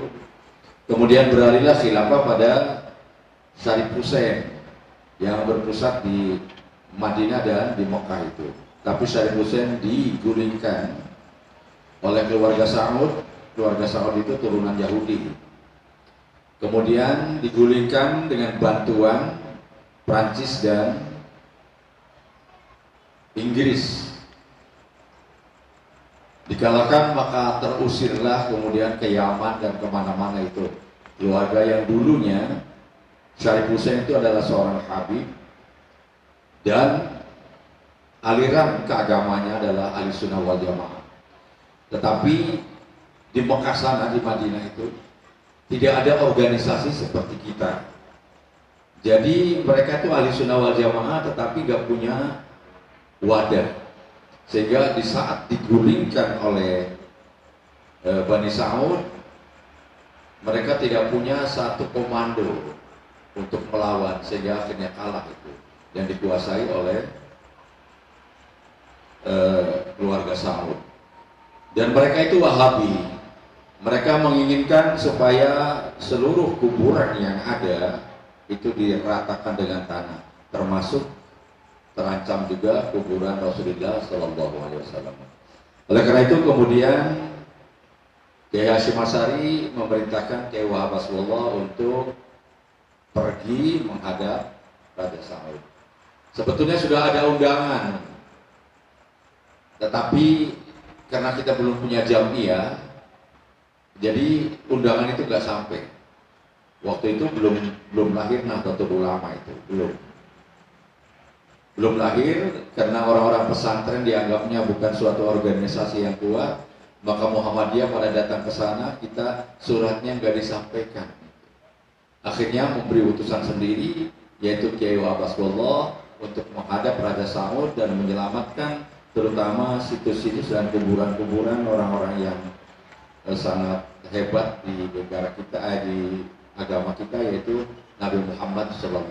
kemudian beralihlah khilafah pada Syarif Hussein yang berpusat di Madinah dan di Mekah itu. Tapi Syarif Hussein digulingkan oleh keluarga Saud. Keluarga Saud itu turunan Yahudi. Kemudian digulingkan dengan bantuan Prancis dan Inggris. Dikalahkan maka terusirlah kemudian ke Yaman dan kemana-mana itu. Keluarga yang dulunya Syarif Hussein itu adalah seorang Habib dan aliran keagamanya adalah Ahlussunnah wal Jamaah. Tetapi di Mekah sana, di Madinah itu tidak ada organisasi seperti kita. Jadi mereka itu Ahlussunnah wal Jamaah tetapi gak punya wadah. Sehingga di saat digulingkan oleh Bani Saud, mereka tidak punya satu komando untuk melawan, sehingga akhirnya kalah itu yang dikuasai oleh keluarga Saud. Dan mereka itu Wahabi. Mereka menginginkan supaya seluruh kuburan yang ada itu diratakan dengan tanah, termasuk terancam juga kuburan Rasulullah Shallallahu Alaihi Wasallam. Oleh karena itu kemudian Kiai Hasyim Asy'ari memerintahkan Kiai Wahab Asrullah untuk pergi menghadap Raja Saud. Sebetulnya sudah ada undangan, tetapi karena kita belum punya jamiah, jadi undangan itu nggak sampai. Waktu itu belum lahir Nahdlatul Ulama, itu belum lahir karena orang-orang pesantren dianggapnya bukan suatu organisasi yang kuat. Maka Muhammadiyah pada datang ke sana, kita suratnya nggak disampaikan. Akhirnya memberi utusan sendiri, yaitu Kiai Wahab Asrullah, untuk menghadap Raja Saud dan menyelamatkan terutama situs-situs dan kuburan-kuburan orang-orang yang sangat hebat di negara kita, di agama kita, yaitu Nabi Muhammad SAW.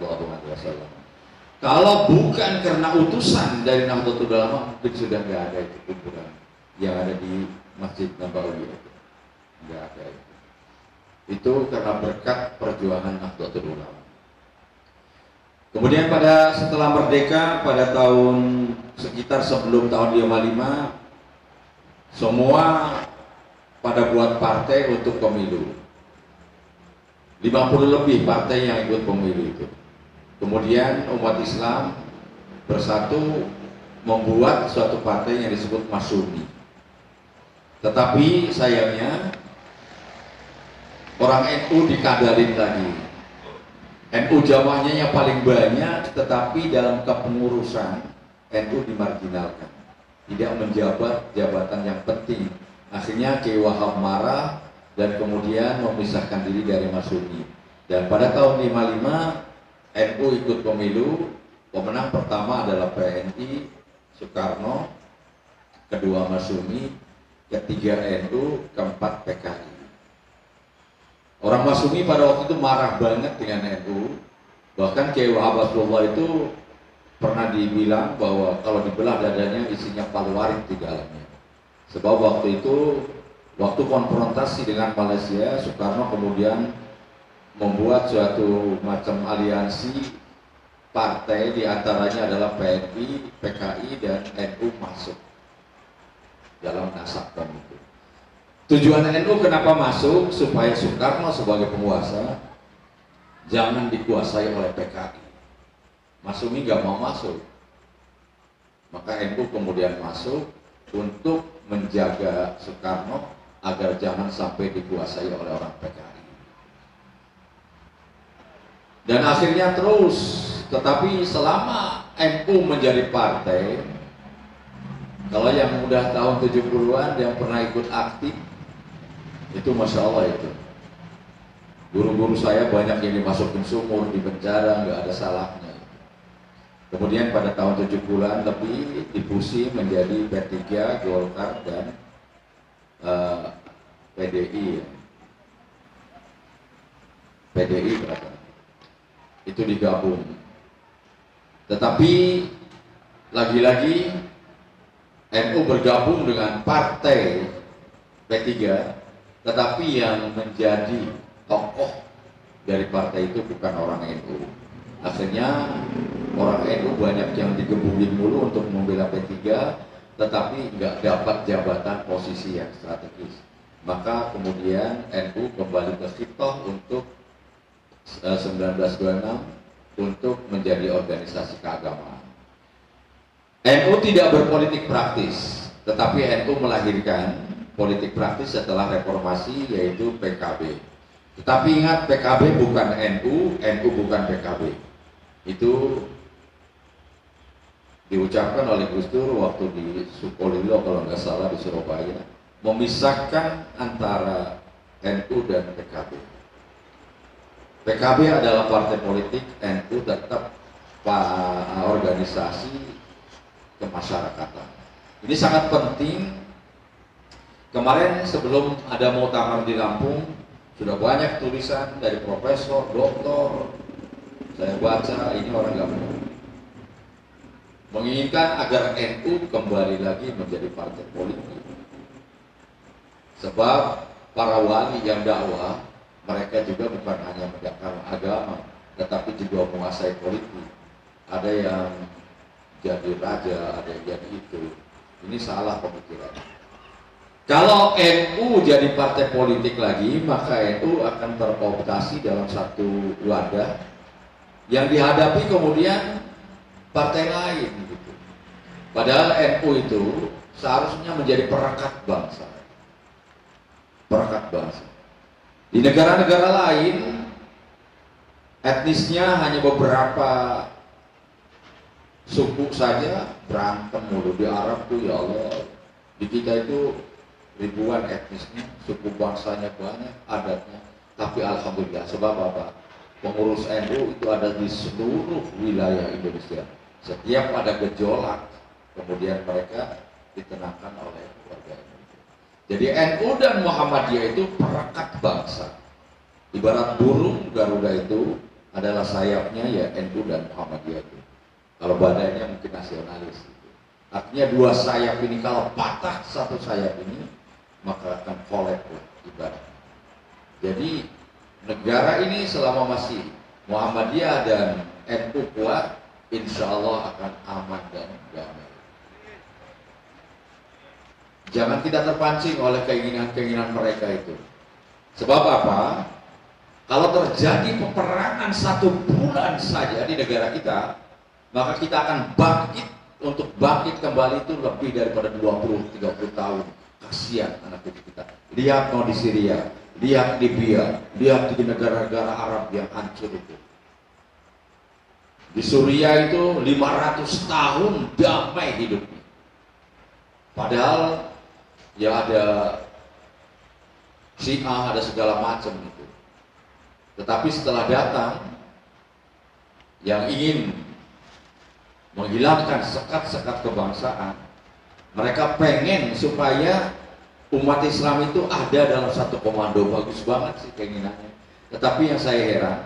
Kalau bukan karena utusan dari Nahdlatul Ulama, mungkin sudah nggak ada itu kuburan. yang ada di Masjid Nabawi itu. Enggak ada itu. Itu karena berkat perjuangan Nahdlatul Ulama. Kemudian setelah merdeka pada tahun sekitar sebelum tahun 55, semua pada buat partai untuk pemilu. 50 lebih partai yang ikut pemilu itu. Kemudian umat Islam bersatu membuat suatu partai yang disebut Masyumi. Tetapi sayangnya orang NU dikadalin lagi. NU jamaahnya yang paling banyak, tetapi dalam kepengurusan NU dimarginalkan, tidak menjabat jabatan yang penting. Akhirnya Kiai Wahab marah dan kemudian memisahkan diri dari Masyumi. Dan pada tahun 55 NU ikut pemilu. Pemenang pertama adalah PNI Soekarno, kedua Masyumi, ketiga NU, keempat PKI. Orang Masyumi pada waktu itu marah banget dengan NU. Bahkan Kiai Wahab Nasrullah itu pernah dibilang bahwa kalau dibelah dadanya isinya palu waring di dalamnya. Sebab waktu itu, waktu konfrontasi dengan Malaysia, Soekarno kemudian membuat suatu macam aliansi partai, diantaranya adalah PNI, PKI, dan NU masuk dalam Nasabkom itu. Tujuan NU kenapa masuk? Supaya Soekarno sebagai penguasa jangan dikuasai oleh PKI. Masyumi nggak mau masuk, maka NU kemudian masuk untuk menjaga Soekarno agar jangan sampai dikuasai oleh orang PKI. Dan akhirnya terus, tetapi selama NU menjadi partai, kalau yang udah tahun 70-an yang pernah ikut aktif, itu Masya Allah itu. Guru-guru saya banyak yang dimasukin sumur, di penjara, nggak ada salahnya. Kemudian pada tahun 70-an lebih difusi menjadi P3, Golkar, dan PDI. PDI berapa? Itu digabung. Tetapi lagi-lagi NU bergabung dengan partai P3, tetapi yang menjadi tokoh dari partai itu bukan orang NU. Akhirnya orang NU banyak yang digebugin mulu untuk membela P3, tetapi nggak dapat jabatan posisi yang strategis. Maka kemudian NU kembali ke Khitoh untuk 1926 untuk menjadi organisasi keagamaan. NU tidak berpolitik praktis, tetapi NU melahirkan politik praktis setelah reformasi, yaitu PKB. Tetapi ingat, PKB bukan NU, NU bukan PKB. Itu diucapkan oleh Gus Dur waktu di Sukolilo kalau nggak salah di Surabaya, memisahkan antara NU dan PKB. PKB adalah partai politik, NU tetap organisasi kemasyarakatan. Ini sangat penting. Kemarin sebelum ada muktamar di Lampung, sudah banyak tulisan dari profesor, doktor. Saya baca, ini orang nggak benar. Menginginkan agar NU kembali lagi menjadi partai politik. Sebab para wali yang dakwah, mereka juga bukan hanya mendakar agama, tetapi juga menguasai politik. Ada yang jadi raja, ada yang jadi itu. Ini salah pemikiran. Kalau NU jadi partai politik lagi, maka NU akan terkooptasi dalam satu wadah yang dihadapi kemudian partai lain. Gitu. Padahal NU itu seharusnya menjadi perekat bangsa. Perekat bangsa. Di negara-negara lain, etnisnya hanya beberapa suku saja berantem mulu. Di Arab tuh ya Allah, di kita itu ribuan etnisnya, suku bangsanya banyak, adatnya. Tapi alhamdulillah, sebab apa? Pengurus NU itu ada di seluruh wilayah Indonesia. Setiap ada gejolak, kemudian mereka ditenangkan oleh warga NU. Jadi NU dan Muhammadiyah itu perekat bangsa. Ibarat burung Garuda itu adalah sayapnya ya NU dan Muhammadiyah itu. Kalau badannya mungkin nasionalis. Gitu. Artinya dua sayap ini kalau patah satu sayap ini, maka akan kolek ibarat. Jadi negara ini selama masih Muhammadiyah dan NU kuat, insya Allah akan aman dan damai. Jangan kita terpancing oleh keinginan-keinginan mereka itu. Sebab apa? Kalau terjadi peperangan 1 bulan saja di negara kita, maka kita akan bangkit. Untuk bangkit kembali itu lebih daripada 20-30 tahun. Kasihan anak cucu kita. Lihat mau di Syria, lihat di Libya, lihat di negara-negara Arab yang hancur itu. Di Suriah itu 500 tahun damai hidupnya. Padahal ya ada Syiah, ada segala macam itu. Tetapi setelah datang yang ingin menghilangkan sekat-sekat kebangsaan, mereka pengen supaya umat Islam itu ada dalam satu komando. Bagus banget sih keinginannya. Tetapi yang saya heran,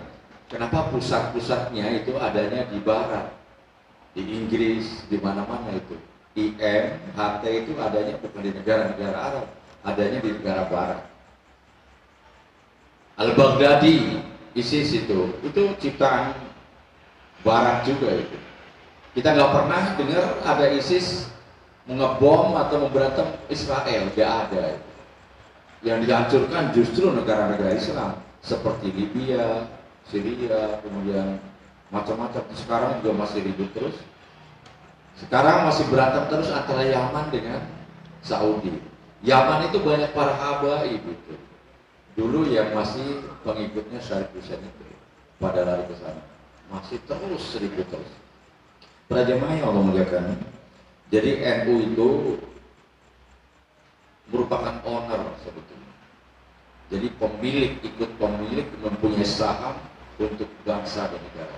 kenapa pusat-pusatnya itu adanya di Barat, di Inggris, di mana-mana itu. IM, HT itu adanya bukan di negara-negara Arab, adanya di negara Barat. Al-Baghdadi, ISIS itu ciptaan Barat juga itu. Kita nggak pernah dengar ada ISIS mengebom atau memberantam Israel, nggak ada. Yang dihancurkan justru negara-negara Islam seperti Libya, Syria, kemudian macam-macam. Sekarang juga masih ribut terus. Sekarang masih berantem terus antara Yaman dengan Saudi. Yaman itu banyak para habaib itu. Dulu yang masih pengikutnya Syarif Hussein itu pada lari ke sana. Masih terus ribut terus. Para jemaah yang Allah muliakan, jadi NU itu merupakan owner sebetulnya. Jadi ikut pemilik mempunyai saham untuk bangsa dan negara.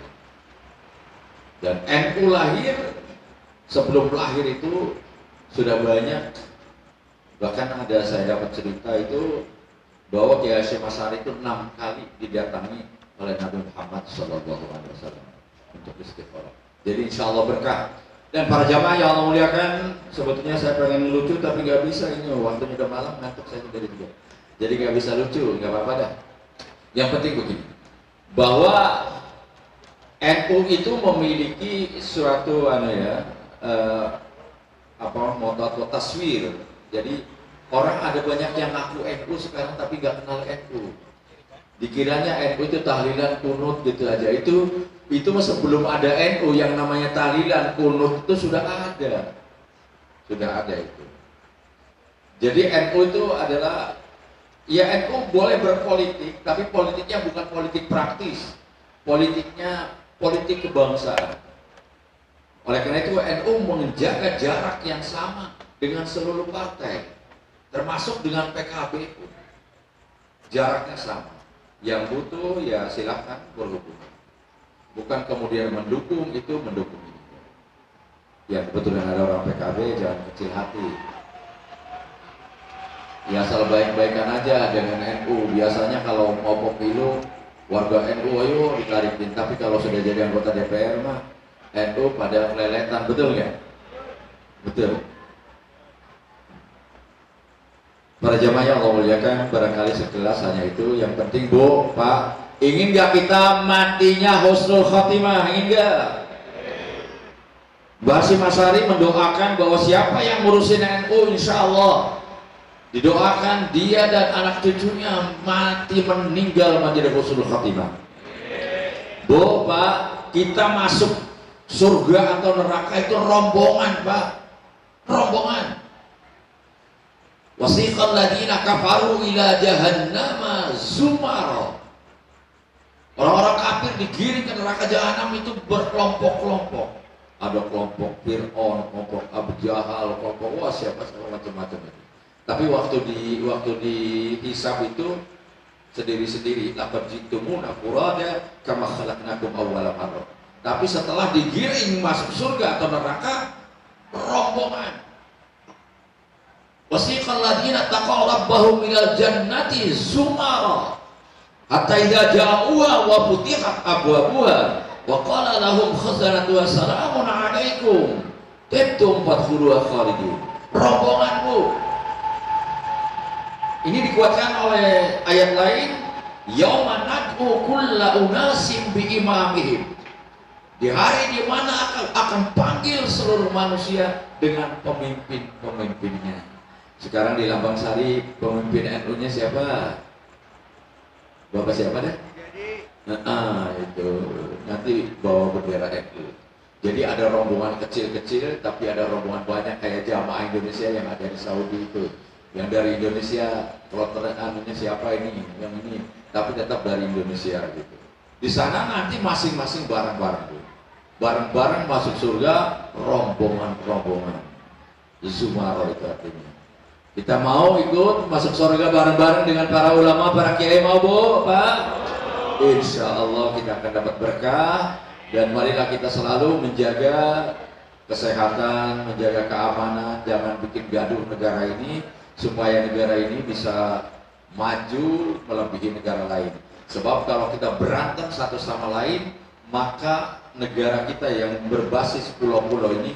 Dan NU lahir, sebelum lahir itu sudah banyak, bahkan ada saya dapat cerita itu bahwa Kiai Hasyim Asy'ari itu 6 kali didatangi oleh Nabi Muhammad SAW untuk istighfarah. Jadi insya Allah berkah. Dan para jamaah yang Allah muliakan, sebetulnya saya pengen lucu tapi nggak bisa, ini waktunya udah malam, ngantuk saya dari juga. Jadi nggak bisa lucu, nggak apa-apa dah. Yang penting begini, bahwa NU itu memiliki suatu moto taswir. Jadi orang ada banyak yang ngaku NU sekarang tapi nggak kenal NU. Dikiranya NU itu tahlilan kunut gitu aja. Itu sebelum ada NU yang namanya tahlilan kunut itu sudah ada itu. Jadi NU itu adalah, ya NU boleh berpolitik, tapi politiknya bukan politik praktis, politiknya politik kebangsaan. Oleh karena itu NU menjaga jarak yang sama dengan seluruh partai, termasuk dengan PKB pun jaraknya sama. Yang butuh ya silahkan berhubungan. Bukan kemudian mendukung ini. Ya kebetulan ada orang PKB, jangan kecil hati. Ya asal baik-baikan aja dengan NU. Biasanya kalau mau pemilu warga NU ayo ditarikin, tapi kalau sudah jadi anggota DPR mah NU pada keleletan, betul nggak? Betul. Para jamaah yang Allah muliakan, barangkali sekelas hanya itu. Yang penting Bu, Pak, ingin nggak kita matinya husnul khotimah? Ingin nggak? Mbah Hasyim Asy'ari mendoakan bahwa siapa yang ngurusin NU, insya Allah didoakan dia dan anak cucunya mati meninggal menjadi husnul khotimah. Bu, Pak, kita masuk surga atau neraka itu rombongan, Pak, rombongan. Wasiqal ladina kafaru ila jahannama zumara. Orang-orang kafir digiring ke neraka jahanam itu berkelompok-kelompok. Ada kelompok Fir'aun, kelompok Abu Jahal, kelompok siapa macam-macam itu. Tapi waktu di hisab itu sendiri-sendiri. Laqad jitumuna furada kama khalaqnakum awwala marrah. Tapi setelah digiring masuk surga atau neraka, rombongan. Wasiqal ladina taqaw rabbahum ilal jannati zumara hatta idza ja'uha wa futihat abwabuha wa qala lahum khazanatuha salamun alaikum tibtum fadkhuluha khalidin. Rombonganmu. Ini dikuatkan oleh ayat lain, Yauma nad'u kulla unasim bi imamihim. Di hari di mana akan panggil seluruh manusia dengan pemimpin-pemimpinnya. Sekarang di Lambang Sari pemimpin NU-nya siapa? Bapak siapa deh? Itu nanti bawa bendera NU. Jadi ada rombongan kecil-kecil, tapi ada rombongan banyak kayak jamaah Indonesia yang ada di Saudi itu. Yang dari Indonesia, kloterannya siapa ini, yang ini, tapi tetap dari Indonesia gitu. Di sana nanti masing-masing bareng-bareng. Bareng-bareng masuk surga, rombongan-rombongan. Zumaro itu artinya. Kita mau ikut masuk surga bareng-bareng dengan para ulama, para kiai, mau Bu, Pak? Insya Allah kita akan dapat berkah. Dan marilah kita selalu menjaga kesehatan, menjaga keamanan, jangan bikin gaduh negara ini, supaya negara ini bisa maju melebihi negara lain. Sebab kalau kita berantem satu sama lain, maka negara kita yang berbasis pulau-pulau ini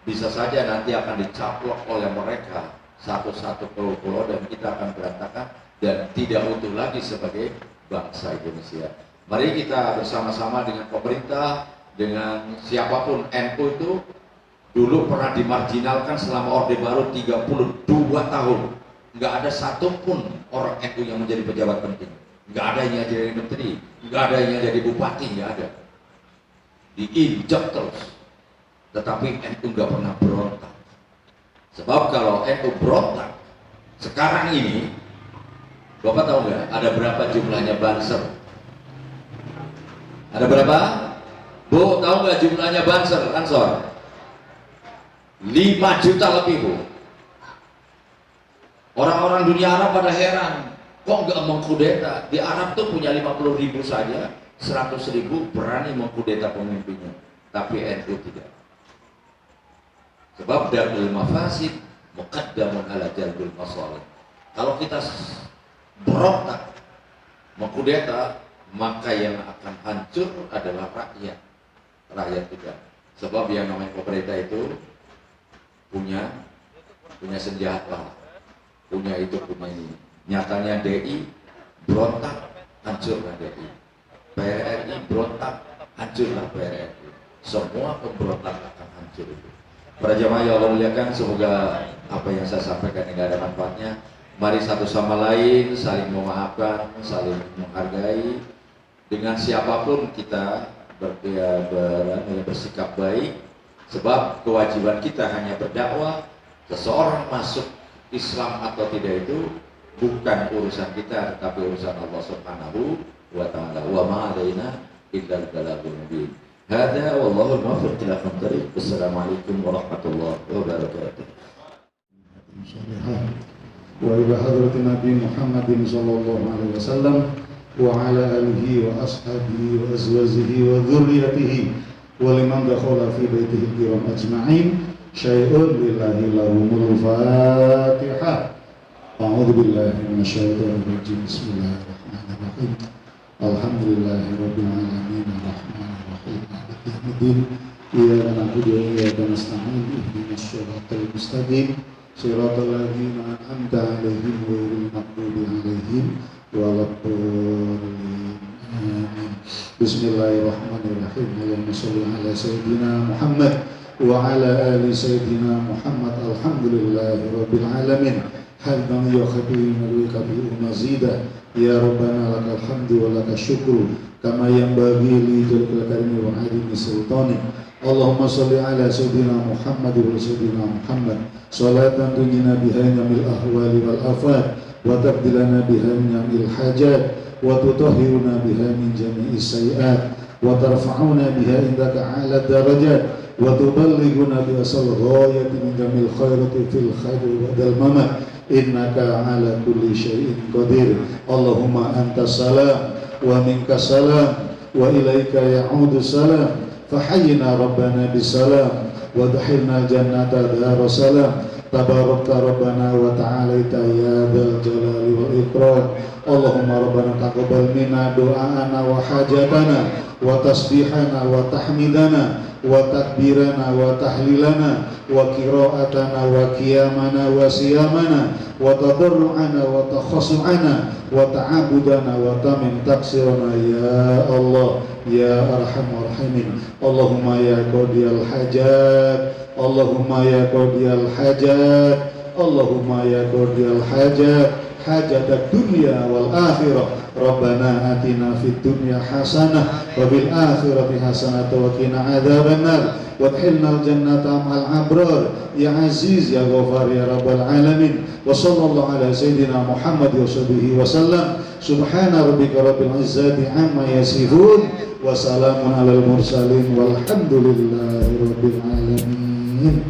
bisa saja nanti akan dicaplok oleh mereka satu-satu pulau-pulau, dan kita akan berantakan dan tidak utuh lagi sebagai bangsa Indonesia. Mari kita bersama-sama dengan pemerintah, dengan siapapun. NU itu dulu pernah dimarginalkan selama Orde Baru 32 tahun. Nggak ada satupun orang NU yang menjadi pejabat penting. Nggak ada yang jadi menteri, nggak ada yang jadi bupati, nggak ada. Diinjak terus. Tetapi NU nggak pernah berontak. Sebab kalau NU berontak, sekarang ini, Bapak tahu nggak ada berapa jumlahnya Banser? Ada berapa? Bu, tahu nggak jumlahnya Banser, Ansor? 5 juta lebih, Bu. Orang-orang dunia Arab pada heran, kok nggak mengkudeta? Di Arab tuh punya 50.000 saja, 100.000 berani mengkudeta pemimpinnya, tapi NU tidak. Sebab darul mafasid muqaddamun ala jalbil masalih. Kalau kita berontak, mengkudeta, maka yang akan hancur adalah rakyat. Rakyat juga. Sebab yang namanya pemerintah itu punya senjata, punya itu, punya ini. Nyatanya DI berontak, hancurlah DI. PRRI berontak, hancurlah PRRI. Semua pemberontak akan hancur itu. Para jamaah yang Allah muliakan, semoga apa yang saya sampaikan ini ada manfaatnya. Mari satu sama lain saling memaafkan, saling menghargai. Dengan siapapun kita bersikap baik, sebab kewajiban kita hanya berdakwah. Seseorang masuk Islam atau tidak itu bukan urusan kita, tetapi urusan Allah Subhanahu wa ta'ala. Wa ma 'alaina illa al-balagul mubin. Hada wallahu al-muwaffiq ila aqwamit. Wassalamualaikum warahmatullahi wabarakatuh. Wa ila hadratin Nabi Muhammadin sallallahu alaihi wasallam wa ala alihi wa ashabihi wa azwajihi wa dhurriyyatihi wa liman dakhala fi baitihi kiram ajma'in. Syai'un lillahi lahumul Fatihah. A'udzu billahi minasyaitonir rajim. Bismillahirrahmanirrahim. Alhamdulillahi rabbil alamin arrahmanir rahim maliki yaumiddin. Iyyaka na'budu wa iyyaka nasta'in. Ihdinas shiratal mustaqim. Shiratal ladzina an'amta 'alaihim ghairil maghdubi 'alaihim waladdallin. Amin. Bismillahirrahmanirrahim. Allahumma shalli ala sayyidina Muhammad wa ala ali sayyidina Muhammad. Alhamdulillahi rabbil alamin. Hamdan yukhafina wa yukafi'u mazida. Ya Rabbana lakal hamdu wa lakal syukru kama yanbaghi li jalil karimi wa 'azimi sultani. Allahumma shalli ala sayyidina Muhammad wa sayyidina Muhammad salatan tunjina biha min ahwali wal afat wa tabdilana biha min hajat wa tutahhiruna biha min jami'is sayiat wa tarfa'una biha indaka 'ala darajat wa tuballighuna bi asal ghayati min jamil khairati fil khairi wa dal mamat. Innaka ala kulli syai'in qadir. Allahumma antas salam wa minkas salam wa ilaika ya'udu salam. Fahayyina rabbana bisalam wa adkhilna jannata darussalam. Tabarakta rabbana wa ta'alaita ya dzal jalali wal ikram. Allahumma rabbana taqabbal minna du'aana wa hajatana wa tasbihana wa tahmidana wa takbirana wa tahlilana wa qira'atana wa qiyamana wa siyamana wa tadarru'ana wa takhassu'ana wa ta'abudana wa tamim taksirana ya Allah ya arhamar rahimin. Allahumma ya qadiyal hajat, Allahumma ya qadiyal hajat, Allahumma ya qadiyal hajat, hajat dunya wal akhirah. Rabbana atina fid dunya hasanah wa bil akhirati hasanah wa qina adzabannar wadkhilnal jannata ma'al abrar ya aziz ya ghafar ya rabbal alamin. Wa sallallahu ala sayyidina Muhammad wa sahbihi wa sallam. Subhana rabbika rabbil izzati amma yasifun wa salamun alal mursalin walhamdulillahi rabbil alamin.